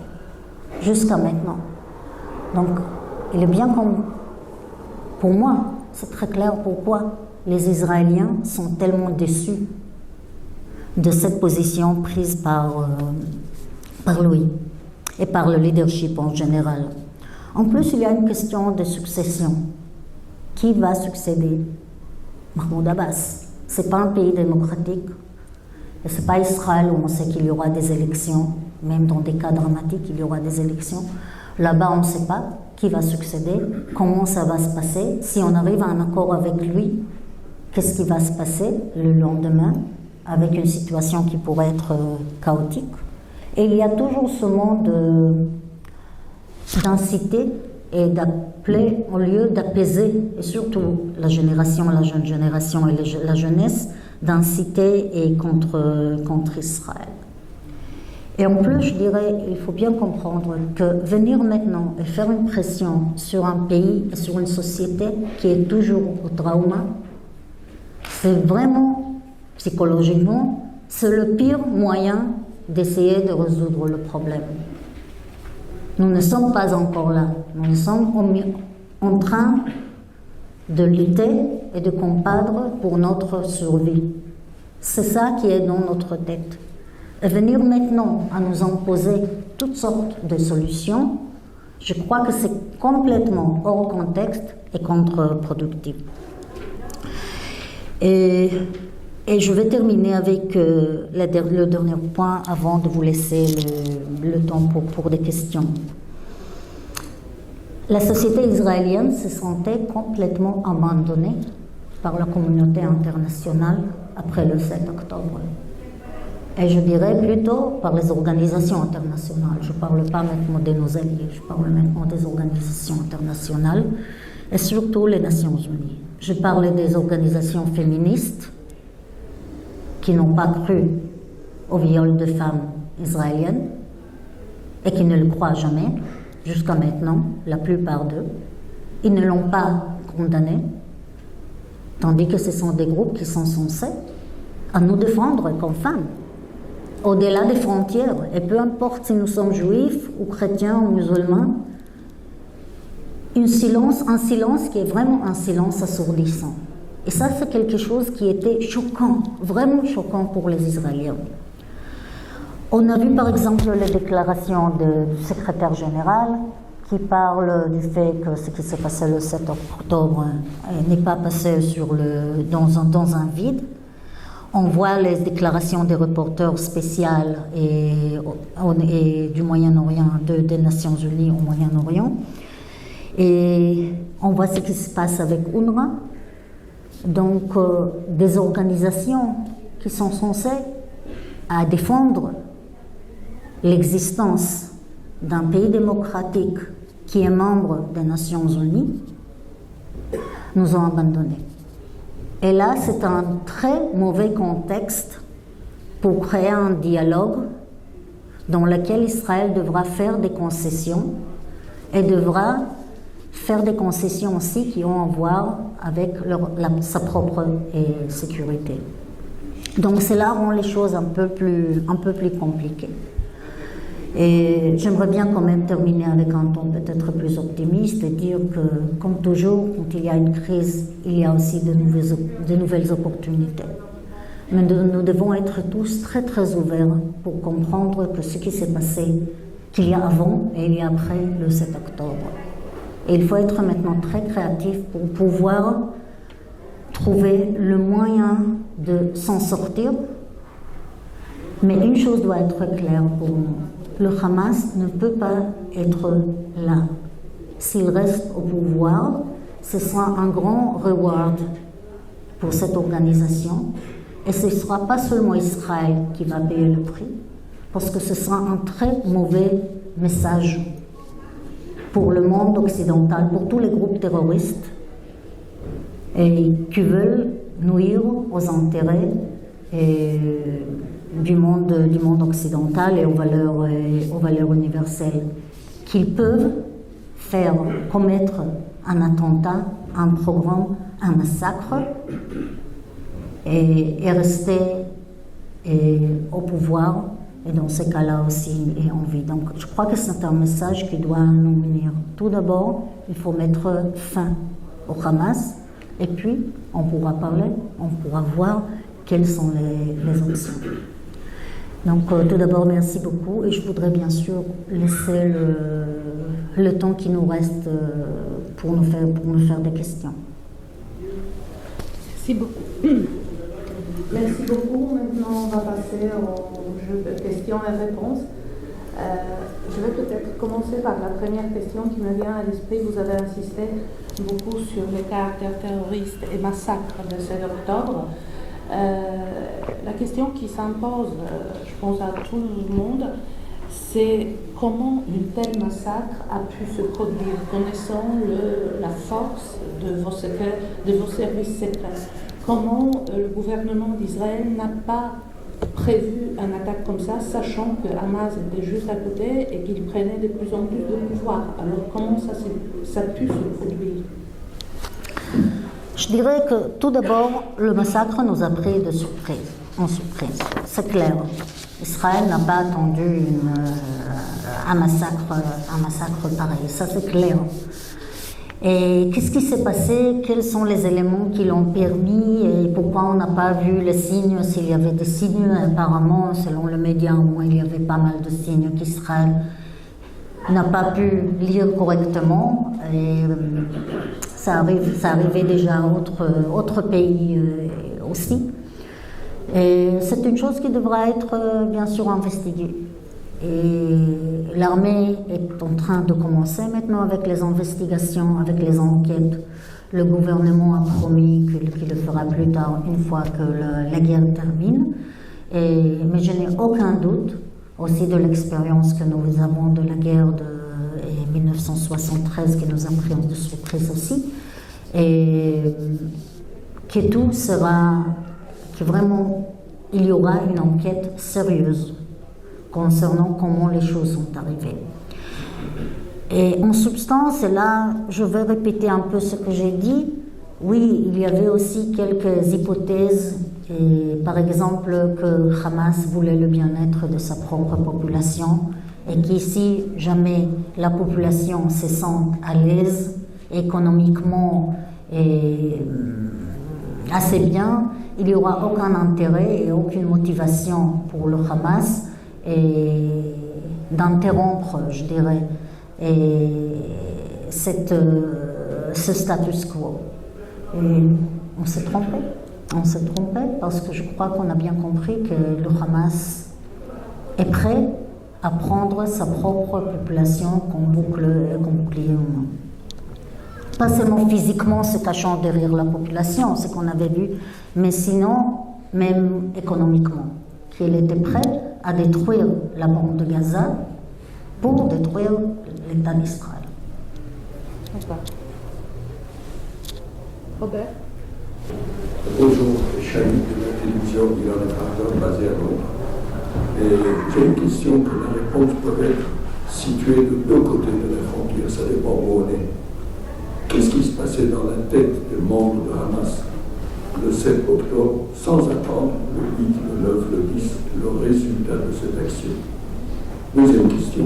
jusqu'à maintenant. Donc, il est bien comme... Pour moi, c'est très clair pourquoi les Israéliens sont tellement déçus de cette position prise par lui et par le leadership en général. En plus, il y a une question de succession. Qui va succéder Mahmoud Abbas? Ce n'est pas un pays démocratique. Et ce n'est pas Israël où on sait qu'il y aura des élections. Même dans des cas dramatiques, il y aura des élections. Là-bas, on ne sait pas qui va succéder, comment ça va se passer. Si on arrive à un accord avec lui, qu'est-ce qui va se passer le lendemain avec une situation qui pourrait être chaotique. Et il y a toujours ce monde d'inciter et d'appeler au lieu d'apaiser, et surtout la jeune génération et la jeunesse, d'inciter et contre Israël. Et en plus, je dirais, il faut bien comprendre que venir maintenant et faire une pression sur un pays et sur une société qui est toujours au trauma, c'est vraiment, psychologiquement, c'est le pire moyen d'essayer de résoudre le problème. Nous ne sommes pas encore là. Nous sommes en train de lutter et de combattre pour notre survie. C'est ça qui est dans notre tête. Et venir maintenant à nous imposer toutes sortes de solutions, je crois que c'est complètement hors contexte et contre-productif. Et je vais terminer avec le dernier point avant de vous laisser le temps pour des questions. La société israélienne se sentait complètement abandonnée par la communauté internationale après le 7 octobre. Et je dirais plutôt par les organisations internationales. Je ne parle pas maintenant de nos alliés, je parle maintenant des organisations internationales et surtout les Nations Unies. Je parle des organisations féministes qui n'ont pas cru au viol de femmes israéliennes et qui ne le croient jamais, jusqu'à maintenant, la plupart d'eux. Ils ne l'ont pas condamné, tandis que ce sont des groupes qui sont censés à nous défendre comme femmes, au-delà des frontières. Et peu importe si nous sommes juifs ou chrétiens ou musulmans, un silence qui est vraiment un silence assourdissant. Et ça, c'est quelque chose qui était choquant, vraiment choquant pour les Israéliens. On a vu par exemple les déclarations du secrétaire général qui parle du fait que ce qui s'est passé le 7 octobre n'est pas passé dans un vide. On voit les déclarations des reporters spéciaux et du Moyen-Orient, des Nations Unies au Moyen-Orient. Et on voit ce qui se passe avec UNRWA. Donc, des organisations qui sont censées défendre l'existence d'un pays démocratique qui est membre des Nations Unies, nous ont abandonnés. Et là, c'est un très mauvais contexte pour créer un dialogue dans lequel Israël devra faire des concessions et devra faire des concessions aussi qui ont à voir avec sa propre sécurité. Donc cela rend les choses un peu plus compliquées. Et j'aimerais bien quand même terminer avec un ton peut-être plus optimiste et dire que, comme toujours, quand il y a une crise, il y a aussi de nouvelles opportunités. Mais nous devons être tous très très ouverts pour comprendre que ce qui s'est passé, qu'il y a avant et il y a après le 7 octobre. Et il faut être maintenant très créatif pour pouvoir trouver le moyen de s'en sortir. Mais une chose doit être claire pour nous. Le Hamas ne peut pas être là. S'il reste au pouvoir, ce sera un grand reward pour cette organisation. Et ce ne sera pas seulement Israël qui va payer le prix, parce que ce sera un très mauvais message pour le monde occidental, pour tous les groupes terroristes et qui veulent nuire aux intérêts du monde occidental et aux valeurs universelles, qu'ils peuvent faire commettre un attentat, un programme, un massacre et rester au pouvoir et dans ces cas-là aussi et en vie. Donc je crois que c'est un message qui doit nous unir. Tout d'abord, il faut mettre fin au Hamas et puis on pourra parler, on pourra voir quelles sont les options. Donc tout d'abord, merci beaucoup et je voudrais bien sûr laisser le temps qui nous reste pour nous faire des questions. Merci beaucoup. Merci beaucoup. Maintenant, on va passer au jeu de questions et réponses. Je vais peut-être commencer par la première question qui me vient à l'esprit. Vous avez insisté beaucoup sur les caractères terroristes et massacres de 7 octobre. La question qui s'impose, je pense à tout le monde, c'est comment une telle massacre a pu se produire, connaissant la force de vos services secrets. Comment le gouvernement d'Israël n'a pas prévu une attaque comme ça, sachant que Hamas était juste à côté et qu'il prenait de plus en plus de pouvoir. Alors comment ça a pu se produire? Je dirais que tout d'abord, le massacre nous a pris en surprise. C'est clair. Israël n'a pas attendu un massacre pareil, ça c'est clair. Et qu'est-ce qui s'est passé? Quels sont les éléments qui l'ont permis? Et pourquoi on n'a pas vu les signes? S'il y avait des signes, apparemment, selon le média, au moins, il y avait pas mal de signes qu'Israël n'a pas pu lire correctement. Et ça arrivait déjà à autres pays aussi. Et c'est une chose qui devra être, bien sûr, investiguée. Et l'armée est en train de commencer maintenant avec les investigations, avec les enquêtes. Le gouvernement a promis qu'il le fera plus tard, une fois que la guerre termine. Mais je n'ai aucun doute aussi de l'expérience que nous avons de la guerre de 1973 qui nous a pris de surprise aussi. Et que tout sera, que vraiment il y aura une enquête sérieuse concernant comment les choses sont arrivées. Et en substance, et là, je vais répéter un peu ce que j'ai dit. Oui, il y avait aussi quelques hypothèses, et par exemple que Hamas voulait le bien-être de sa propre population et qu'ici, jamais la population se sente à l'aise économiquement et assez bien, il n'y aura aucun intérêt et aucune motivation pour le Hamas et d'interrompre, je dirais, ce status quo. Et on s'est trompé. On s'est trompé parce que je crois qu'on a bien compris que le Hamas est prêt à prendre sa propre population comme bouclier humain. Pas seulement physiquement se cachant derrière la population, ce qu'on avait vu, mais sinon, même économiquement, qu'il était prêt à détruire la bande de Gaza pour détruire l'État d'Israël. D'accord. Robert? Bonjour, Chani de la télévision du Grand basé à Londres. Et j'ai une question que la réponse peut être située de deux côtés de la frontière, ça dépend où on est. Qu'est-ce qui se passait dans la tête des membres de Hamas le 7 octobre, sans attendre le 8, le 9, le 10, le résultat de cette action? Deuxième question.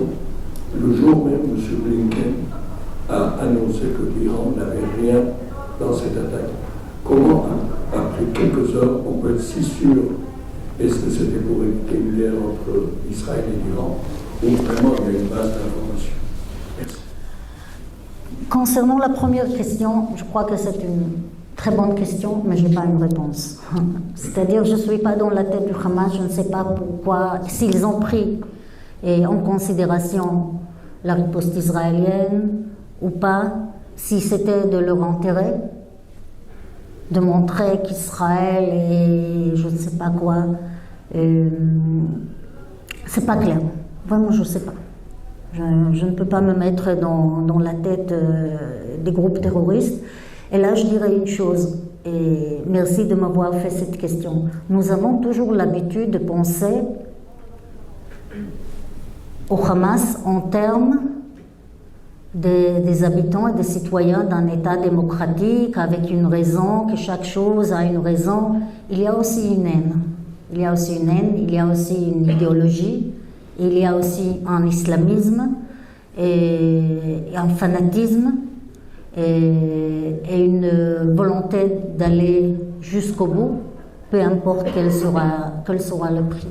Le jour même, M. Blinken a annoncé que l'Iran n'avait rien dans cette attaque. Comment, après quelques heures, on peut être si sûr? Est-ce que c'était pour éviter une guerre entre Israël et l'Iran, ou vraiment il y a une base d'information? Merci. Concernant la première question, je crois que c'est une très bonne question, mais je n'ai pas une réponse. C'est-à-dire, je ne suis pas dans la tête du Hamas, je ne sais pas pourquoi, s'ils ont pris en considération la riposte israélienne ou pas, si c'était de leur intérêt de montrer qu'Israël est je ne sais pas quoi. C'est pas clair. Vraiment, je ne sais pas. Je ne peux pas me mettre dans la tête des groupes terroristes. Et là, je dirais une chose, et merci de m'avoir fait cette question. Nous avons toujours l'habitude de penser au Hamas en termes des habitants et des citoyens d'un État démocratique avec une raison, que chaque chose a une raison. Il y a aussi une haine. Il y a aussi une haine, il y a aussi une idéologie, il y a aussi un islamisme et un fanatisme et une volonté d'aller jusqu'au bout, peu importe quel sera le prix.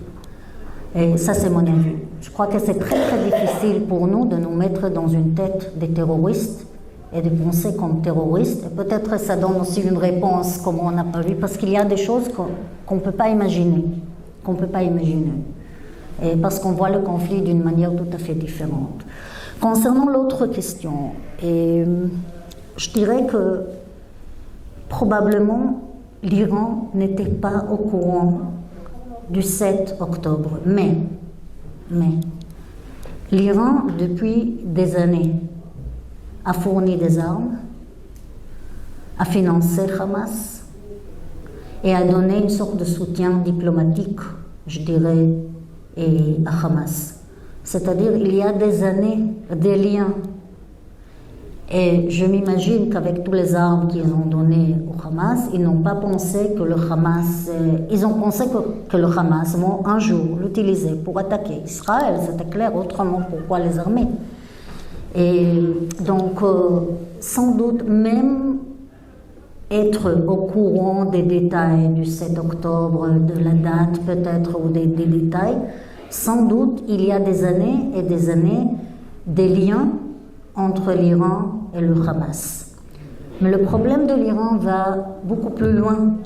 Et ça, c'est mon avis. Je crois que c'est très très difficile pour nous de nous mettre dans une tête des terroristes et de penser comme terroristes. Et peut-être ça donne aussi une réponse comme on n'a pas vu, parce qu'il y a des choses qu'on ne peut pas imaginer, Et parce qu'on voit le conflit d'une manière tout à fait différente. Concernant l'autre question, je dirais que probablement l'Iran n'était pas au courant du 7 octobre, mais l'Iran, depuis des années, a fourni des armes, a financé Hamas et a donné une sorte de soutien diplomatique, je dirais, à Hamas. C'est-à-dire, il y a des années, des liens. Et je m'imagine qu'avec tous les armes qu'ils ont données au Hamas, ils n'ont pas pensé que le Hamas... ils ont pensé que le Hamas vont un jour l'utiliser pour attaquer Israël. C'était clair, autrement, pourquoi les armer? Et donc, sans doute, même être au courant des détails du 7 octobre, de la date peut-être, ou des détails, sans doute, il y a des années et des années, des liens entre l'Iran et le Hamas. Mais le problème de l'Iran va beaucoup plus loin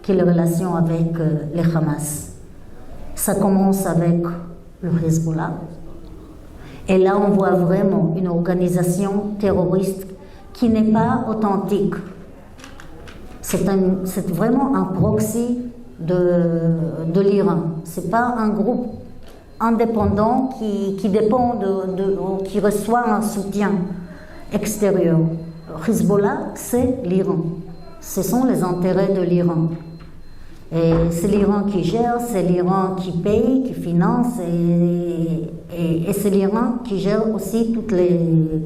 que les relations avec les Hamas. Ça commence avec le Hezbollah. Et là, on voit vraiment une organisation terroriste qui n'est pas authentique. C'est vraiment un proxy de l'Iran. C'est pas un groupe indépendant qui dépend qui reçoit un soutien extérieur. Hezbollah, c'est l'Iran. Ce sont les intérêts de l'Iran. Et c'est l'Iran qui gère, c'est l'Iran qui paye, qui finance, et c'est l'Iran qui gère aussi toutes les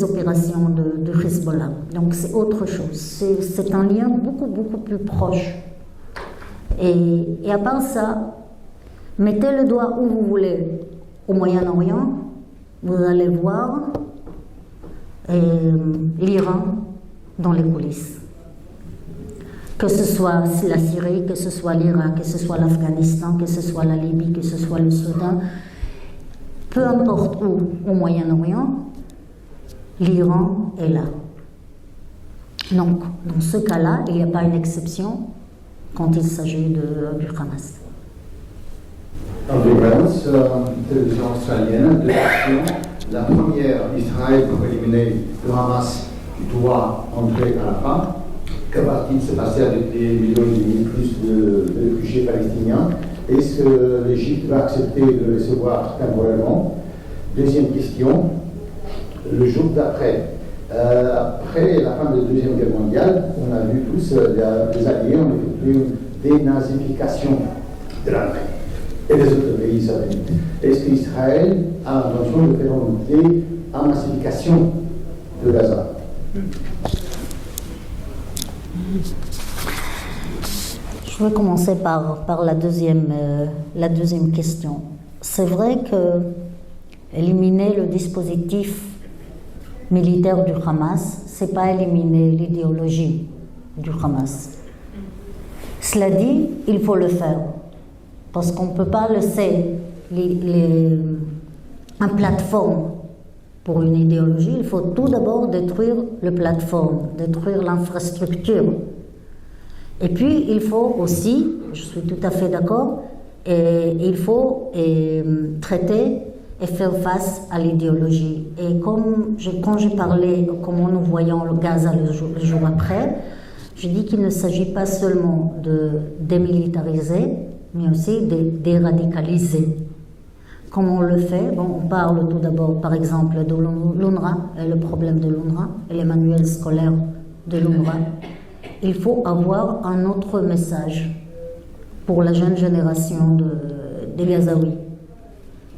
opérations de Hezbollah. Donc c'est autre chose. C'est un lien beaucoup, beaucoup plus proche. Et à part ça, mettez le doigt où vous voulez au Moyen-Orient, vous allez voir l'Iran dans les coulisses. Que ce soit la Syrie, que ce soit l'Irak, que ce soit l'Afghanistan, que ce soit la Libye, que ce soit le Soudan, peu importe où au Moyen-Orient, l'Iran est là. Donc, dans ce cas-là, il n'y a pas une exception quand il s'agit du Hamas. En référence, télévision australienne, deux questions. La première, Israël pour éliminer le Hamas doit entrer à la fin. Que va-t-il se passer avec des millions et demi plus de réfugiés palestiniens? Est-ce que l'Égypte va accepter de les recevoir temporairement? Deuxième question, le jour d'après. Après la fin de la Deuxième Guerre mondiale, on a vu tous, les Alliés ont effectué une dénazification de l'Allemagne et des autres pays israéliens. Est-ce qu'Israël a l'intention de faire une démassification de Gaza? Je vais commencer par la deuxième question. C'est vrai que éliminer le dispositif militaire du Hamas, c'est pas éliminer l'idéologie du Hamas. Cela dit, il faut le faire, parce qu'on ne peut pas laisser une plateforme pour une idéologie. Il faut tout d'abord détruire la plateforme, détruire l'infrastructure. Et puis, il faut aussi, je suis tout à fait d'accord, il faut traiter et faire face à l'idéologie. Et quand j'ai parlé comment nous voyons le Gaza le jour après, je dis qu'il ne s'agit pas seulement de démilitariser, mais aussi de déradicaliser. Comment on le fait? Bon, on parle tout d'abord, par exemple, de l'UNRWA, et le problème de l'UNRWA, et les manuels scolaires de l'UNRWA. Il faut avoir un autre message pour la jeune génération des Gazaouis.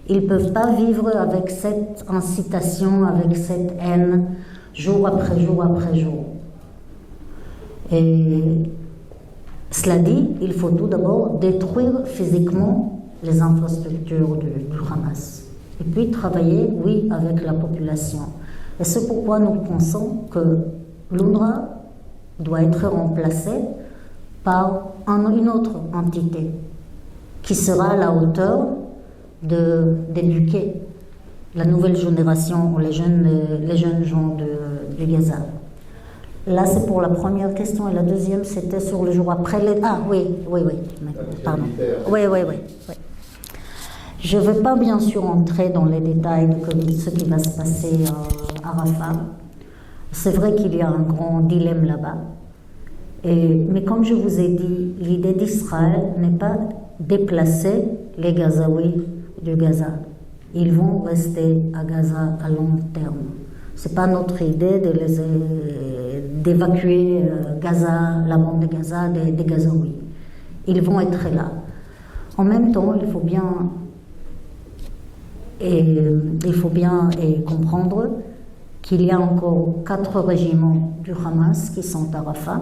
Ils ne peuvent pas vivre avec cette incitation, avec cette haine, jour après jour après jour. Et cela dit, il faut tout d'abord détruire physiquement les infrastructures du Hamas. Et puis travailler, oui, avec la population. Et c'est pourquoi nous pensons que l'UNRWA doit être remplacé par une autre entité qui sera à la hauteur d'éduquer la nouvelle génération ou les jeunes gens du Gaza. Là, c'est pour la première question. Et la deuxième, c'était sur le jour après les... Ah, oui. Pardon. Oui. Je ne vais pas bien sûr entrer dans les détails de ce qui va se passer à Rafah. C'est vrai qu'il y a un grand dilemme là-bas. Mais comme je vous ai dit, l'idée d'Israël n'est pas déplacer les Gazaouis du Gaza. Ils vont rester à Gaza à long terme. Ce n'est pas notre idée d'évacuer Gaza, la bande de Gaza, des Gazaouis. Ils vont être là. En même temps, il faut bien comprendre qu'il y a encore 4 régiments du Hamas qui sont à Rafah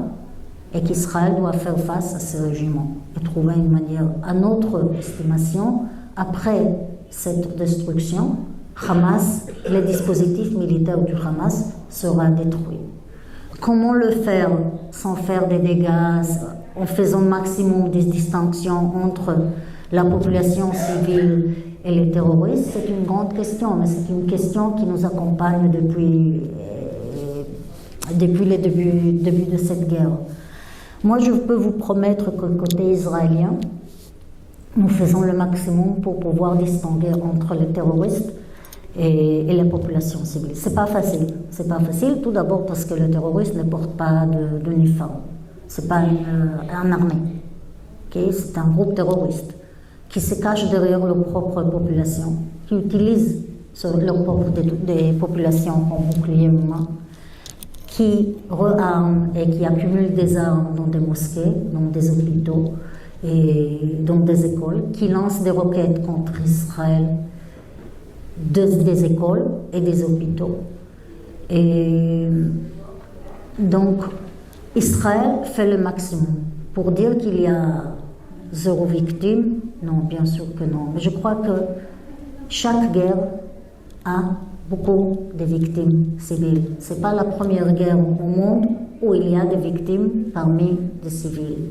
et qu'Israël doit faire face à ces régiments et trouver une manière. À notre estimation, après cette destruction, les dispositifs militaires du Hamas seront détruits. Comment le faire sans faire des dégâts, en faisant le maximum des distinctions entre la population civile et les terroristes? C'est une grande question, mais c'est une question qui nous accompagne depuis les débuts de cette guerre. Moi, je peux vous promettre que côté israélien, nous faisons le maximum pour pouvoir distinguer entre les terroristes et la population civile. C'est pas facile. C'est pas facile, tout d'abord parce que les terroristes ne portent pas d'uniforme. C'est pas une armée. Okay? C'est un groupe terroriste qui se cache derrière leur propre population, qui utilise leur propre des populations comme bouclier humain, qui rearme et qui accumule des armes dans des mosquées, dans des hôpitaux et dans des écoles, qui lance des roquettes contre Israël des écoles et des hôpitaux. Et donc, Israël fait le maximum pour dire qu'il y a 0 victime. Non, bien sûr que non. Mais je crois que chaque guerre a beaucoup de victimes civiles. Ce n'est pas la première guerre au monde où il y a des victimes parmi les civils.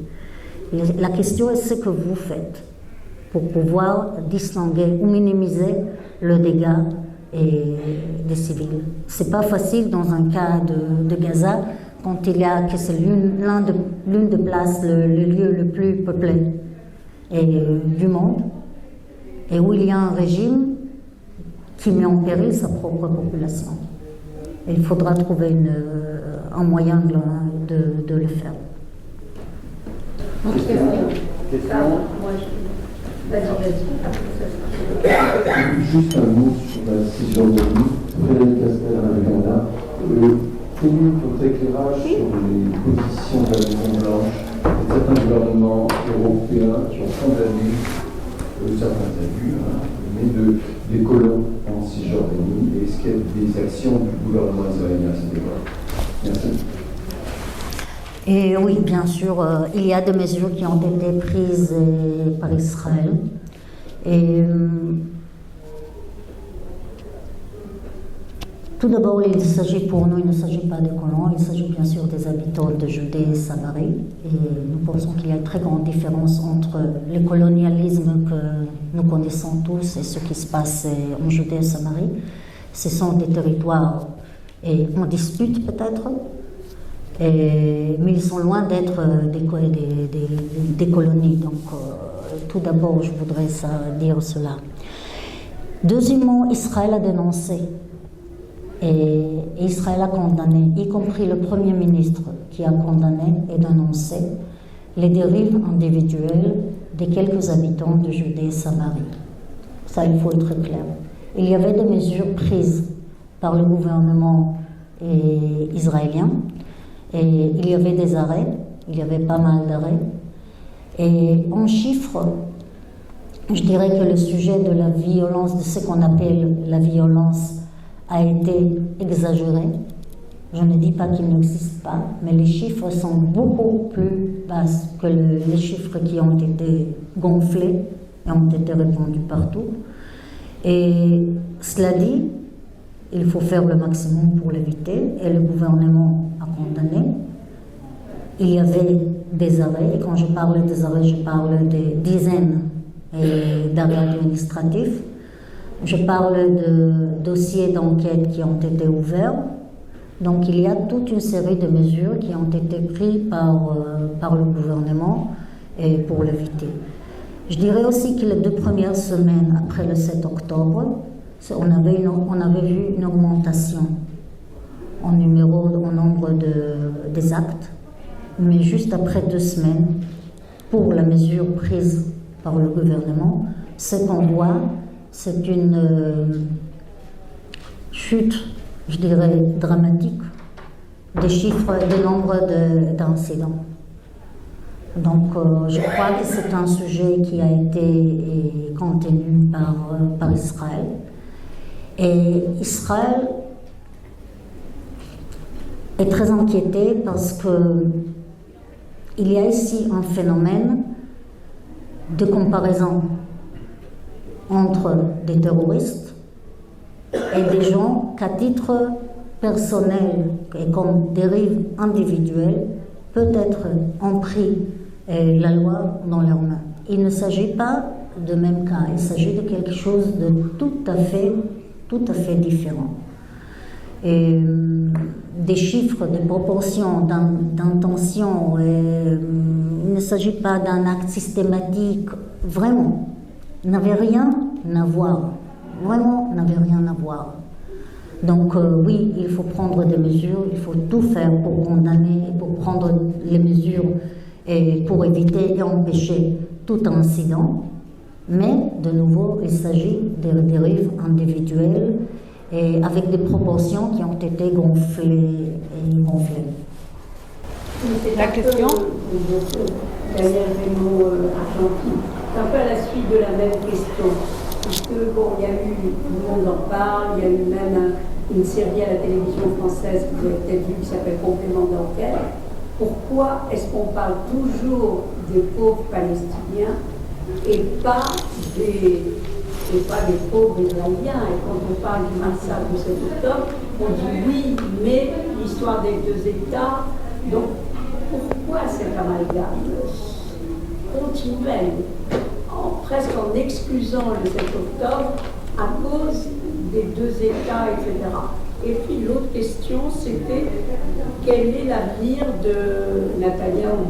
La question est ce que vous faites pour pouvoir distinguer ou minimiser le dégât des civils. C'est pas facile dans un cas de Gaza quand il y a que c'est l'une des places, le lieu le plus peuplé du monde, et où il y a un régime qui met en péril sa propre population. Et il faudra trouver un moyen de le faire. Juste un mot sur la Cisjordanie. Frédéric Castel à Uganda. Pouvez-vous votre éclairage sur les positions de la Maison-Blanche et certains gouvernements européens qui ont condamné certains abus, mais des colons en Cisjordanie? Et est-ce qu'il y a des actions du gouvernement israélien à ce débat? Merci. Et oui, bien sûr, il y a des mesures qui ont été prises par Israël. Et tout d'abord, il s'agit pour nous, il ne s'agit pas des colons, il s'agit bien sûr des habitants de Judée et Samarie. Et nous pensons qu'il y a une très grande différence entre le colonialisme que nous connaissons tous et ce qui se passe en Judée et Samarie. Ce sont des territoires en dispute peut-être, mais ils sont loin d'être des colonies. Donc, tout d'abord, je voudrais dire cela. Deuxièmement, Israël a dénoncé et Israël a condamné, y compris le Premier ministre qui a condamné et dénoncé les dérives individuelles de quelques habitants de Judée et Samarie. Ça, il faut être clair. Il y avait des mesures prises par le gouvernement israélien et il y avait des arrêts, il y avait pas mal d'arrêts. Et en chiffres, je dirais que le sujet de la violence, de ce qu'on appelle la violence, a été exagéré. Je ne dis pas qu'il n'existe pas, mais les chiffres sont beaucoup plus bas que les chiffres qui ont été gonflés et ont été répandus partout. Et cela dit, il faut faire le maximum pour l'éviter, et le gouvernement a condamné. Il y avait des arrêts, et quand je parle des arrêts, je parle des dizaines d'arrêts administratifs. Je parle de dossiers d'enquête qui ont été ouverts. Donc il y a toute une série de mesures qui ont été prises par le gouvernement et pour l'éviter. Je dirais aussi que les 2 premières semaines après le 7 octobre, on avait vu une augmentation en nombre des actes, mais juste après 2 semaines, pour la mesure prise par le gouvernement, ce qu'on voit, c'est une chute, je dirais, dramatique des chiffres, des nombres d'incidents. Donc, je crois que c'est un sujet qui a été contenu par Israël. Et Israël est très inquiété parce qu'il y a ici un phénomène de comparaison entre des terroristes et des gens qu'à titre personnel et comme dérive individuelle, peut-être ont pris la loi dans leurs mains. Il ne s'agit pas de même cas, il s'agit de quelque chose de tout à fait différent. Et des chiffres, des proportions, d'intention, il ne s'agit pas d'un acte systématique, vraiment, n'avait rien à voir, vraiment n'avait rien à voir. Donc oui, il faut prendre des mesures, il faut tout faire pour condamner, pour prendre les mesures et pour éviter et empêcher tout incident. Mais de nouveau, il s'agit de dérives individuelles et avec des proportions qui ont été gonflées. La question Daniel Raymond Argentine, c'est un peu à la suite de la même question. Puisque, bon, il y a eu, tout le monde en parle, il y a eu même une série à la télévision française que vous avez peut-être vu qui s'appelle Complément d'enquête. Pourquoi est-ce qu'on parle toujours des pauvres Palestiniens et pas des pauvres Israéliens? Et quand on parle du massacre du 7 octobre, on dit oui, mais l'histoire des 2 États. Donc, pourquoi cet amalgame continuel, presque en exclusant le 7 octobre à cause des 2 États, etc. Et puis l'autre question, c'était quel est l'avenir de Netanyahou?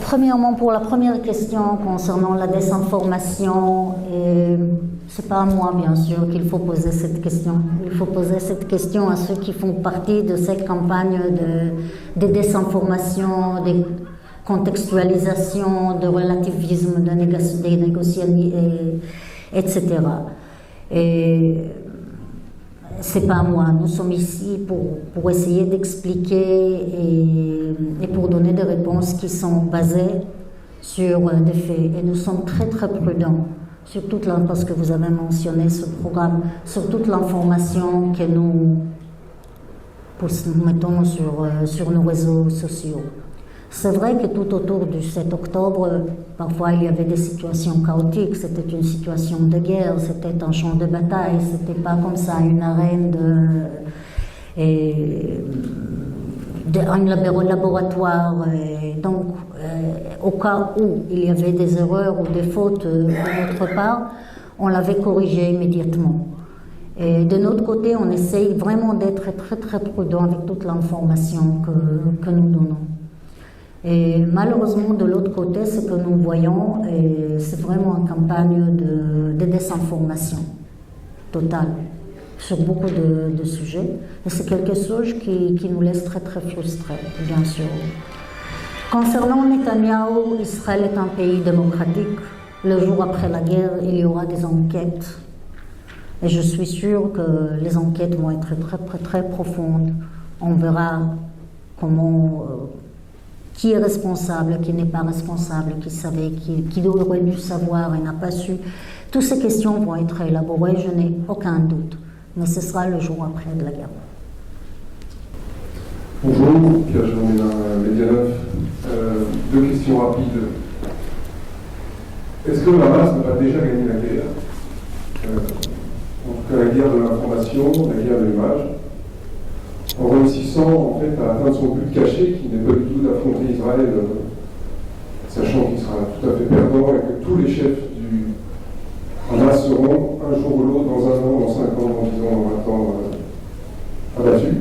Premièrement, pour la première question concernant la désinformation, c'est pas à moi bien sûr qu'il faut poser cette question. Il faut poser cette question à ceux qui font partie de cette campagne de désinformation, de contextualisation, de relativisme, des négociations, etc. Et c'est pas à moi. Nous sommes ici pour essayer d'expliquer et pour donner des réponses qui sont basées sur des faits. Et nous sommes très très prudents, parce que vous avez mentionné ce programme, sur toute l'information que nous mettons sur nos réseaux sociaux. C'est vrai que tout autour du 7 octobre, parfois il y avait des situations chaotiques, c'était une situation de guerre, c'était un champ de bataille, c'était pas comme ça une arène un laboratoire. Donc, au cas où il y avait des erreurs ou des fautes de notre part, on l'avait corrigé immédiatement. Et de notre côté, on essaye vraiment d'être très très prudent avec toute l'information que nous donnons. Et malheureusement, de l'autre côté, ce que nous voyons, c'est vraiment une campagne de désinformation totale sur beaucoup de sujets. Et c'est quelque chose qui nous laisse très très frustrés, bien sûr. Concernant Netanyahou, Israël est un pays démocratique. le jour après la guerre, il y aura des enquêtes. Et je suis sûre que les enquêtes vont être très, très profondes. On verra comment, qui est responsable, qui n'est pas responsable, qui savait, qui aurait dû savoir et n'a pas su. Toutes ces questions vont être élaborées, je n'ai aucun doute. Mais ce sera le jour après de la guerre. Bonjour, Pierre-Jean Médianeuf. Deux questions rapides. Est-ce que le Hamas n'a pas déjà gagné la guerre? En tout cas, la guerre de l'information, la guerre de l'image, en réussissant en fait à atteindre son but caché, qui n'est pas du tout d'affronter Israël, sachant qu'il sera tout à fait perdant et que tous les chefs du Hamas seront un jour ou l'autre, dans un an, dans 5 ans, dans 10 ans, dans 20 ans, abattus.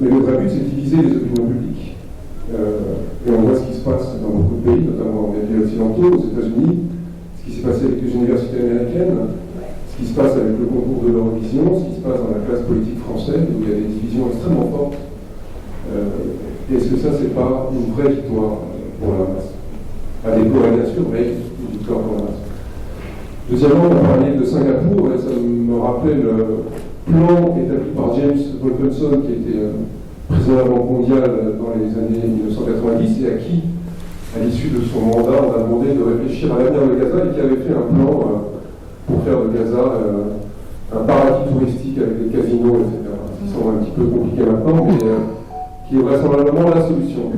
Mais le vrai but, c'est de diviser les opinions publiques. Et on voit ce qui se passe dans beaucoup de pays, notamment dans les pays occidentaux, aux États-Unis, ce qui s'est passé avec les universités américaines, ce qui se passe avec le concours de l'Eurovision, ce qui se passe dans la classe politique française, où il y a des divisions extrêmement fortes. Est-ce que ça, c'est pas une vraie victoire pour la Hamas? À déplorer, bien sûr, mais une victoire pour la Hamas. Deuxièmement, on parlait de Singapour, et ça me rappelait le plan établi par James Wolfenson, qui était président de la Banque mondiale dans les années 1990, et à qui, à l'issue de son mandat, on a demandé de réfléchir à l'avenir de Gaza, et qui avait fait un plan pour faire de Gaza un paradis touristique avec des casinos, etc. Qui semble un petit peu compliqué maintenant, mais qui est vraisemblablement la solution.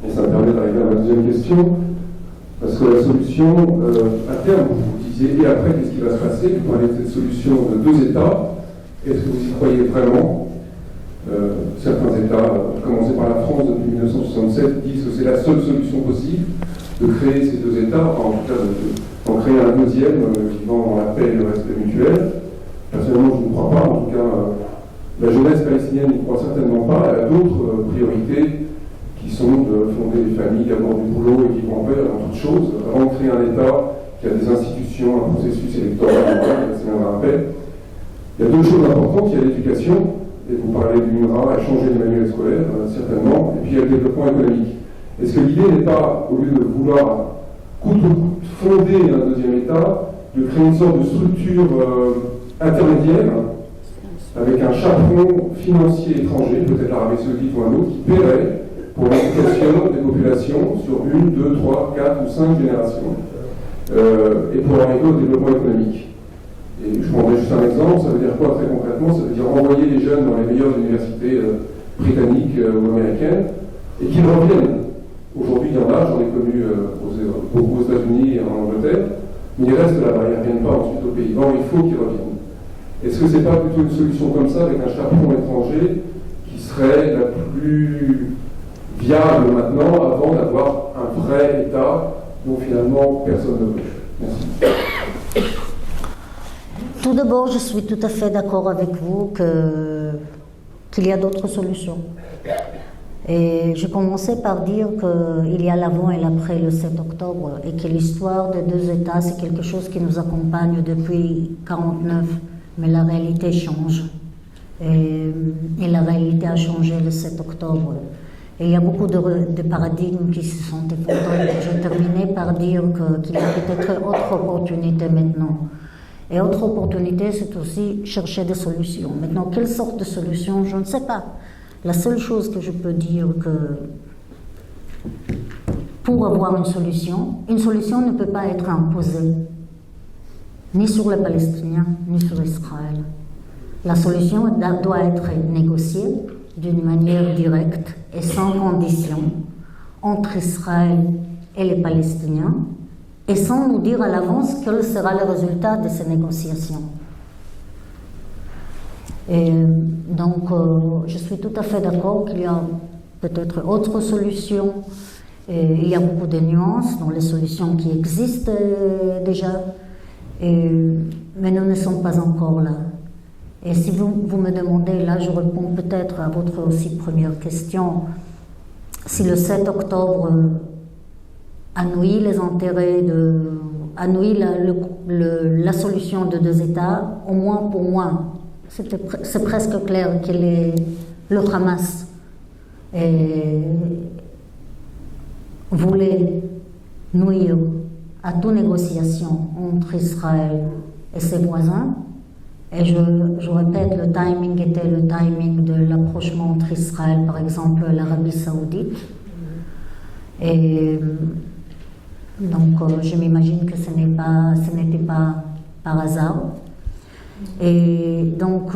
Et ça me permet d'arriver à ma deuxième question, parce que la solution, à terme, vous disiez, et après, qu'est-ce qui va se passer? Vous parlez de cette solution de 2 États. Est-ce que vous y croyez vraiment? Certains États, à commencer par la France depuis 1967, disent que c'est la seule solution possible de créer ces 2 États, enfin en tout cas d'en créer un deuxième vivant dans la paix et le respect mutuel. Personnellement, je ne crois pas. En tout cas, la jeunesse palestinienne n'y croit certainement pas. Elle a d'autres priorités qui sont de fonder des familles, d'avoir du boulot et vivre en paix avant toute chose, avant de créer un État qui a des institutions, un processus électoral, c'est un paix. Il y a 2 choses importantes, il y a l'éducation, et vous parlez du MINRA, à changer les manuels scolaires, certainement, et puis il y a le développement économique. Est-ce que l'idée n'est pas, au lieu de vouloir coûte que coûte fonder un deuxième État, de créer une sorte de structure intermédiaire, avec un chaperon financier étranger, peut-être l'Arabie Saoudite ou un autre, qui paierait pour l'éducation des populations sur 1, 2, 3, 4 ou 5 générations, et pour arriver au développement économique? Et je prendrai juste un exemple, ça veut dire quoi très concrètement? Ça veut dire envoyer les jeunes dans les meilleures universités britanniques ou américaines et qu'ils reviennent. Aujourd'hui, il y en a, j'en ai connu beaucoup aux États-Unis et en Angleterre, mais ils restent là-bas, ils ne reviennent pas ensuite au pays. Bon, il faut qu'ils reviennent. Est-ce que ce n'est pas plutôt une solution comme ça, avec un chaperon étranger, qui serait la plus viable maintenant, avant d'avoir un vrai État dont finalement personne ne veut? Merci. Tout d'abord, je suis tout à fait d'accord avec vous qu'il y a d'autres solutions. Et je commençais par dire qu'il y a l'avant et l'après le 7 octobre et que l'histoire des 2 États, c'est quelque chose qui nous accompagne depuis 1949, mais la réalité change. Et la réalité a changé le 7 octobre. Et il y a beaucoup de paradigmes qui se sont effondrés. Je terminais par dire qu'il y a peut-être autre opportunité maintenant. Et autre opportunité, c'est aussi chercher des solutions. Maintenant, quelle sorte de solution, je ne sais pas. La seule chose que je peux dire, que pour avoir une solution ne peut pas être imposée, ni sur les Palestiniens, ni sur Israël. La solution doit être négociée d'une manière directe et sans condition entre Israël et les Palestiniens, et sans nous dire à l'avance quel sera le résultat de ces négociations. Et donc, je suis tout à fait d'accord qu'il y a peut-être autre solution. Et il y a beaucoup de nuances dans les solutions qui existent déjà, mais nous ne sommes pas encore là. Et si vous me demandez, là je réponds peut-être à votre aussi première question, si le 7 octobre annule les intérêts, annule la solution de 2 États, au moins pour moi, c'est presque clair que le Hamas voulait nuire à toute négociation entre Israël et ses voisins. Et je répète, le timing était le timing de l'approchement entre Israël, par exemple, et l'Arabie Saoudite. Et donc, je m'imagine que ce n'était pas par hasard. Et donc,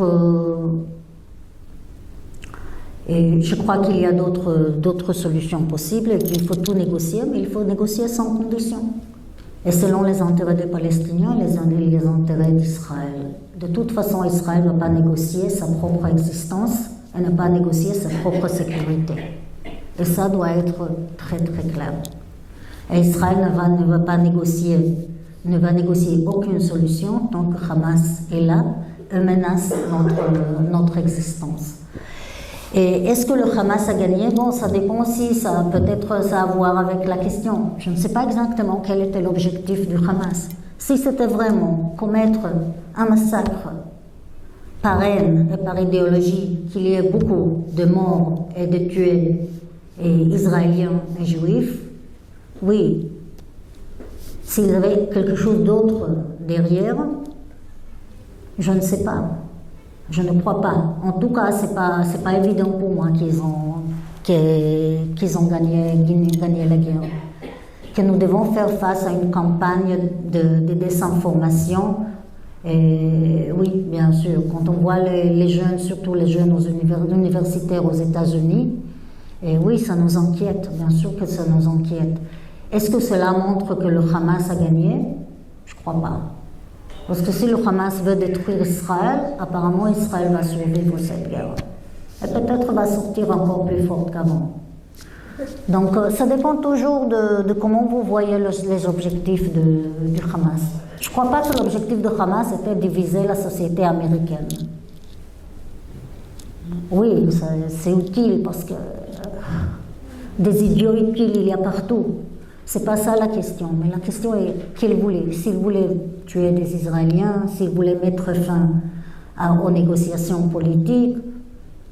et je crois qu'il y a d'autres solutions possibles et qu'il faut tout négocier, mais il faut négocier sans condition. Et selon les intérêts des Palestiniens et les intérêts d'Israël. De toute façon, Israël ne va pas négocier sa propre existence et ne pas négocier sa propre sécurité. Et ça doit être très très clair. Et Israël ne va pas négocier aucune solution tant que Hamas est là et menace notre existence. Et est-ce que le Hamas a gagné? Bon, ça dépend aussi, peut-être ça a à voir avec la question. Je ne sais pas exactement quel était l'objectif du Hamas. Si c'était vraiment commettre un massacre par haine et par idéologie, qu'il y ait beaucoup de morts et de tués et israéliens et juifs, oui. S'il y avait quelque chose d'autre derrière, je ne sais pas. Je ne crois pas. En tout cas, c'est pas évident pour moi qu'ils ont gagné la guerre. Que nous devons faire face à une campagne de désinformation. Et oui, bien sûr, quand on voit les jeunes, surtout les jeunes universitaires aux États-Unis, et oui, ça nous inquiète. Bien sûr que ça nous inquiète. Est-ce que cela montre que le Hamas a gagné? Je ne crois pas. Parce que si le Hamas veut détruire Israël, apparemment Israël va survivre cette guerre. Et peut-être va sortir encore plus forte qu'avant. Donc ça dépend toujours de comment vous voyez les objectifs du Hamas. Je ne crois pas que l'objectif de Hamas était de diviser la société américaine. Oui, c'est utile parce que des idiots utiles, il y a partout. C'est pas ça la question, mais la question est qu'il voulait. S'il voulait tuer des Israéliens, s'il voulait mettre fin aux négociations politiques,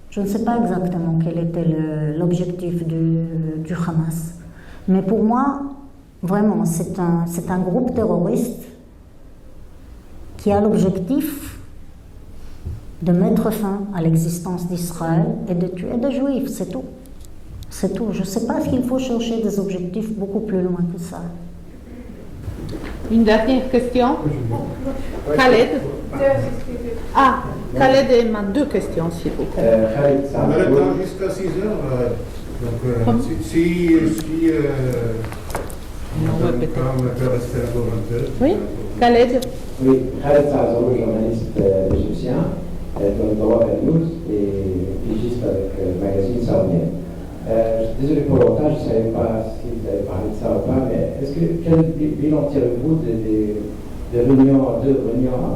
je ne sais pas exactement quel était l'objectif du Hamas. Mais pour moi, vraiment, c'est un groupe terroriste qui a l'objectif de mettre fin à l'existence d'Israël et de tuer des Juifs, c'est tout. C'est tout. Je ne sais pas s'il faut chercher des objectifs beaucoup plus loin que ça. Une dernière question. Khaled. Ah, Khaled m'a deux questions, s'il vous plaît. On a le temps jusqu'à 6 heures. Donc, si Madame peut rester encore un peu. Oui, Khaled. Oui, Khaled Sazour, journaliste égyptien, dans le droit de News et pigiste avec le magazine Saoudien. Désolé pour longtemps, je ne savais pas si vous avez parlé de ça ou pas, mais quel bilan tirez-vous des réunions à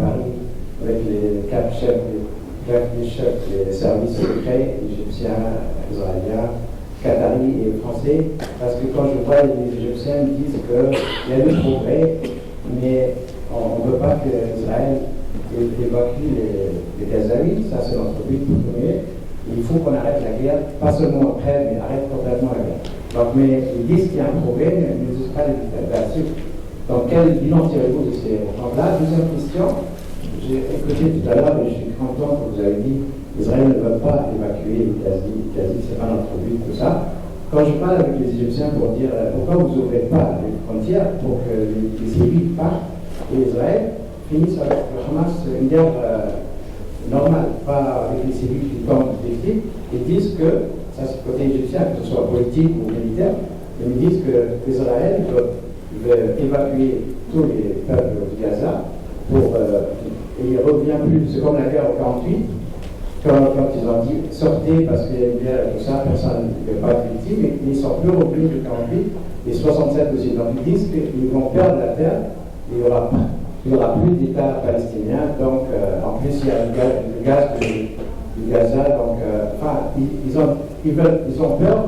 Paris avec les quatre chefs des services secrets égyptiens, israéliens, qataris et français? Parce que quand je vois les Égyptiens ils disent qu'il y a du progrès, mais on ne veut pas qu'Israël évacue les Gazaouis, ça c'est notre but premier. Il faut qu'on arrête la guerre, pas seulement après, mais arrête complètement la guerre. Donc, mais ils disent qu'il y a un problème, mais ils ne disent pas les détails là-dessus. Donc, quel bilan tirez-vous de ces rencontres-là? Deuxième question, j'ai écouté tout à l'heure et je suis content que vous avez dit qu'Israël ne veut pas évacuer Gaza, c'est pas notre but, tout ça. Quand je parle avec les Égyptiens pour dire pourquoi vous n'ouvrez pas les frontières pour que les civils partent et Israël finisse avec le Hamas une guerre normal, pas avec les civils qui tombent victimes, ils disent que, ça c'est côté égyptien, que ce soit politique ou militaire, ils disent que Israël veut évacuer tous les peuples de Gaza et il revient plus, c'est comme la guerre en 48, quand ils ont dit sortez parce qu'il y a une guerre et tout ça, personne ne veut pas être victime, mais ils ne sont plus revenus de 48 et 67 aussi. Donc ils disent qu'ils vont perdre la terre, il n'y aura plus d'État palestinien, donc en plus il y a le gaz du Gaza, donc ils ont peur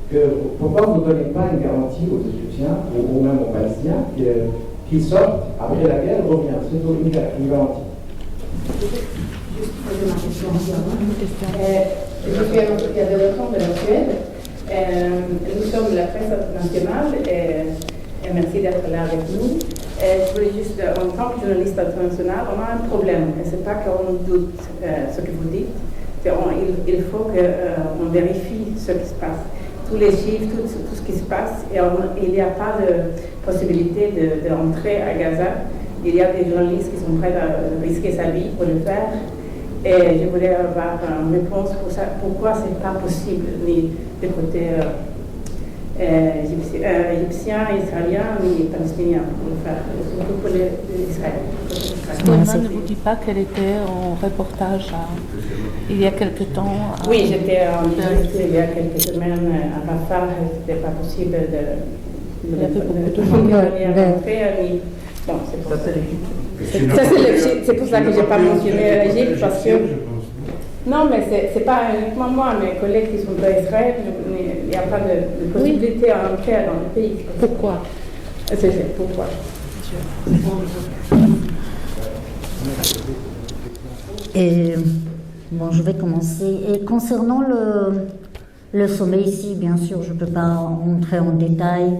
que, pourquoi vous ne donnez pas une garantie aux Égyptiens ou même aux Palestiniens qu'ils sortent après la guerre, reviennent, c'est tout une garantie. Juste poser ma question je suis Anne-Sophia de la Suède. Nous sommes la presse internationale et et merci d'être là avec nous. Je voulais juste, en tant que journaliste international, on a un problème. Et ce n'est pas qu'on doute ce que vous dites. Il faut qu'on vérifie ce qui se passe. Tous les chiffres, tout ce qui se passe. Et il n'y a pas de possibilité de rentrer à Gaza. Il y a des journalistes qui sont prêts à risquer sa vie pour le faire. Et je voulais avoir une réponse pour ça. Pourquoi ce n'est pas possible, ni du côté égyptien, israélien, ni palestinien, pour le faire, surtout pour l'Israël. Stéphane ne vous dit pas qu'elle était en reportage il y a quelque temps. Oui, j'étais en Égypte il y a quelques semaines à Rafah. Ce n'était pas possible de rentrer. Bon, c'est pour ça que je n'ai pas mentionné l'Égypte, parce que... Non, mais ce n'est pas uniquement moi, mes collègues qui sont à Israël, il n'y a pas de possibilité à entrer dans le pays. Pourquoi? C'est pourquoi. Et bon, je vais commencer. Et concernant le sommet ici, bien sûr, je ne peux pas entrer en détail.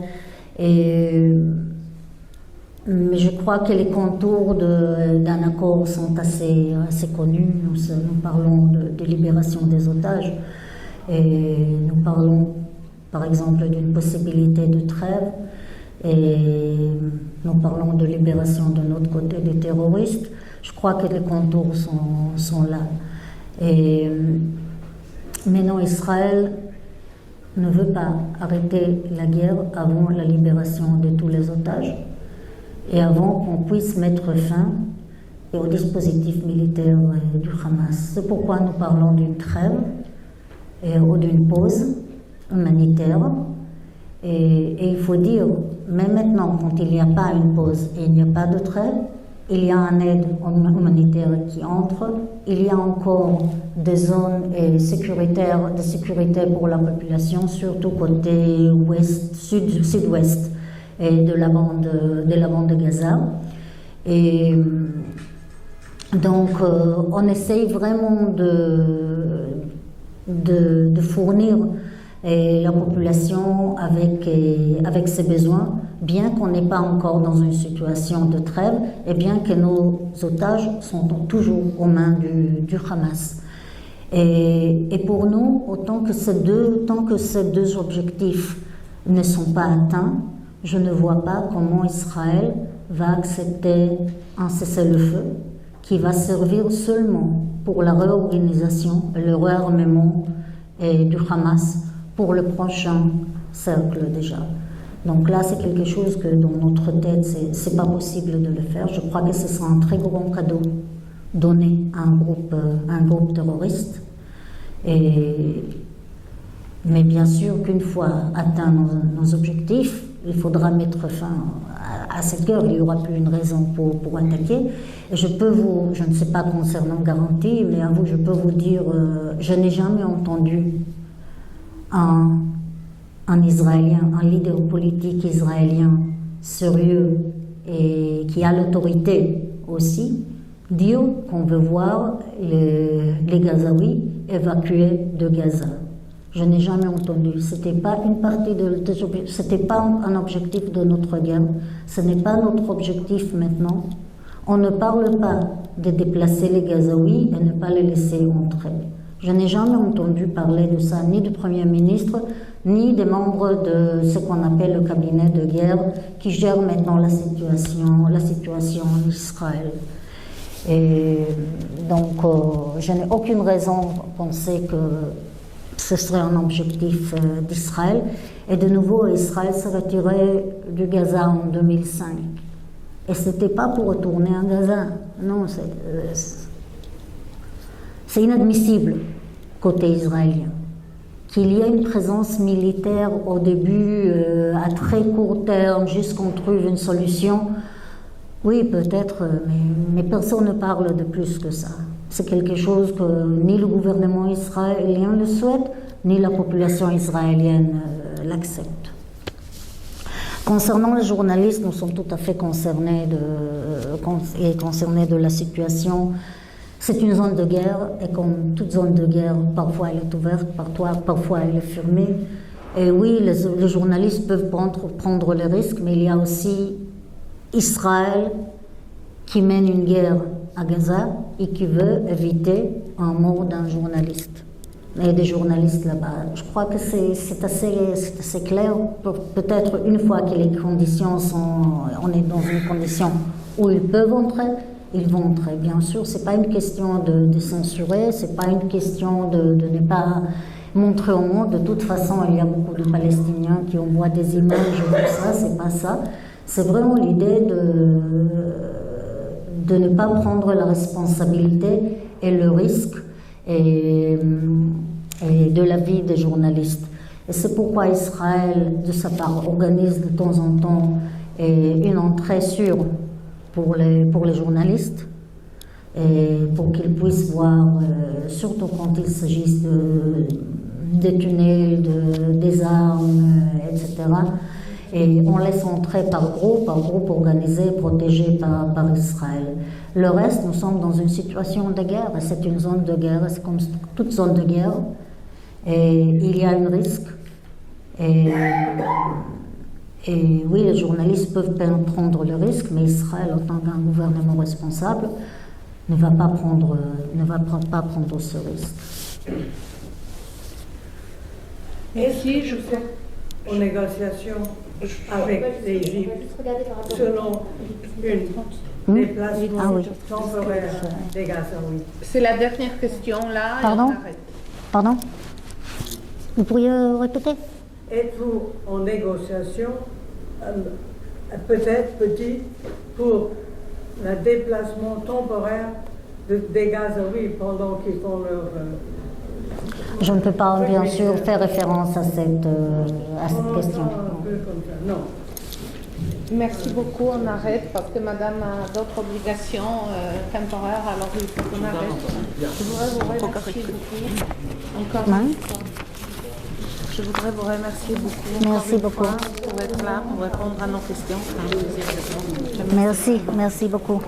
Mais je crois que les contours d'un accord sont assez connus. Nous parlons de libération des otages et nous parlons par exemple d'une possibilité de trêve et nous parlons de libération de l'autre côté des terroristes. Je crois que les contours sont là. Et maintenant, Israël ne veut pas arrêter la guerre avant la libération de tous les otages et avant qu'on puisse mettre fin au dispositif militaire du Hamas. C'est pourquoi nous parlons d'une trêve ou d'une pause humanitaire. Et il faut dire, même maintenant, quand il n'y a pas une pause et il n'y a pas de trêve, il y a une aide humanitaire qui entre, il y a encore des zones sécuritaires, de sécurité pour la population, surtout côté ouest, sud-ouest et de la bande de Gaza. Et donc, on essaye vraiment de fournir la population avec ses besoins, bien qu'on n'est pas encore dans une situation de trêve et bien que nos otages sont toujours aux mains du Hamas. Et pour nous, tant que ces deux objectifs ne sont pas atteints, je ne vois pas comment Israël va accepter un cessez-le-feu qui va servir seulement pour la réorganisation et le réarmement du Hamas pour le prochain cercle déjà. Donc là, c'est quelque chose que dans notre tête, c'est pas possible de le faire. Je crois que ce sera un très grand cadeau donné à un groupe terroriste. Mais bien sûr qu'une fois atteints nos objectifs, il faudra mettre fin à cette guerre. Il n'y aura plus une raison pour attaquer. Et je ne sais pas concernant garantie, mais à vous, je peux vous dire, je n'ai jamais entendu un Israélien, un leader politique israélien sérieux et qui a l'autorité aussi, dire qu'on veut voir les Gazaouis évacués de Gaza. Je n'ai jamais entendu. C'était pas une partie c'était pas un objectif de notre guerre. Ce n'est pas notre objectif maintenant. On ne parle pas de déplacer les Gazaouis et ne pas les laisser entrer. Je n'ai jamais entendu parler de ça, ni du Premier ministre, ni des membres de ce qu'on appelle le cabinet de guerre, qui gère maintenant la situation en Israël. Et donc, je n'ai aucune raison de penser que ce serait un objectif d'Israël. Et de nouveau, Israël s'est retiré du Gaza en 2005. Et ce n'était pas pour retourner à Gaza. Non, c'est inadmissible côté israélien. Qu'il y ait une présence militaire au début, à très court terme, jusqu'on trouve une solution, oui, peut-être, mais personne ne parle de plus que ça. C'est quelque chose que ni le gouvernement israélien le souhaite, ni la population israélienne l'accepte. Concernant les journalistes, nous sommes tout à fait concernés de la situation. C'est une zone de guerre, et comme toute zone de guerre, parfois elle est ouverte, parfois elle est fermée. Et oui, les journalistes peuvent prendre le risque, mais il y a aussi Israël qui mène une guerre à Gaza et qui veut éviter un mort d'un journaliste. Il y a des journalistes là-bas. Je crois que c'est assez clair. Peut-être une fois que les conditions on est dans une condition où ils peuvent entrer, ils vont entrer. Bien sûr, c'est pas une question de censurer, c'est pas une question de ne pas montrer au monde. De toute façon, il y a beaucoup de Palestiniens qui envoient des images et tout ça, c'est pas ça. C'est vraiment l'idée de ne pas prendre la responsabilité et le risque et de la vie des journalistes. Et c'est pourquoi Israël, de sa part, organise de temps en temps une entrée sûre pour les journalistes, et pour qu'ils puissent voir, surtout quand il s'agit des tunnels, des armes, etc. Et on laisse entrer par groupe organisé, protégé par Israël. Le reste, nous sommes dans une situation de guerre, et c'est une zone de guerre, c'est comme toute zone de guerre, et il y a un risque. Et oui, les journalistes peuvent prendre le risque, mais Israël, en tant qu'un gouvernement responsable, ne va pas prendre ce risque. Et si je fais une négociation avec l'Égypte selon une déplacement temporaire des Gazaouis? C'est la dernière question là. Pardon? Pardon? Vous pourriez répéter? Êtes-vous en négociation, peut-être petit, pour le déplacement temporaire des Gazaouis pendant qu'ils font leur... Je ne peux pas, bien sûr, faire référence à cette question. Non. Merci beaucoup, on arrête parce que madame a d'autres obligations temporaires, alors il faut qu'on arrête. Je voudrais vous remercier beaucoup. Encore une fois. Je voudrais vous remercier beaucoup. Merci beaucoup. Pour être là, pour répondre à nos questions. Merci beaucoup.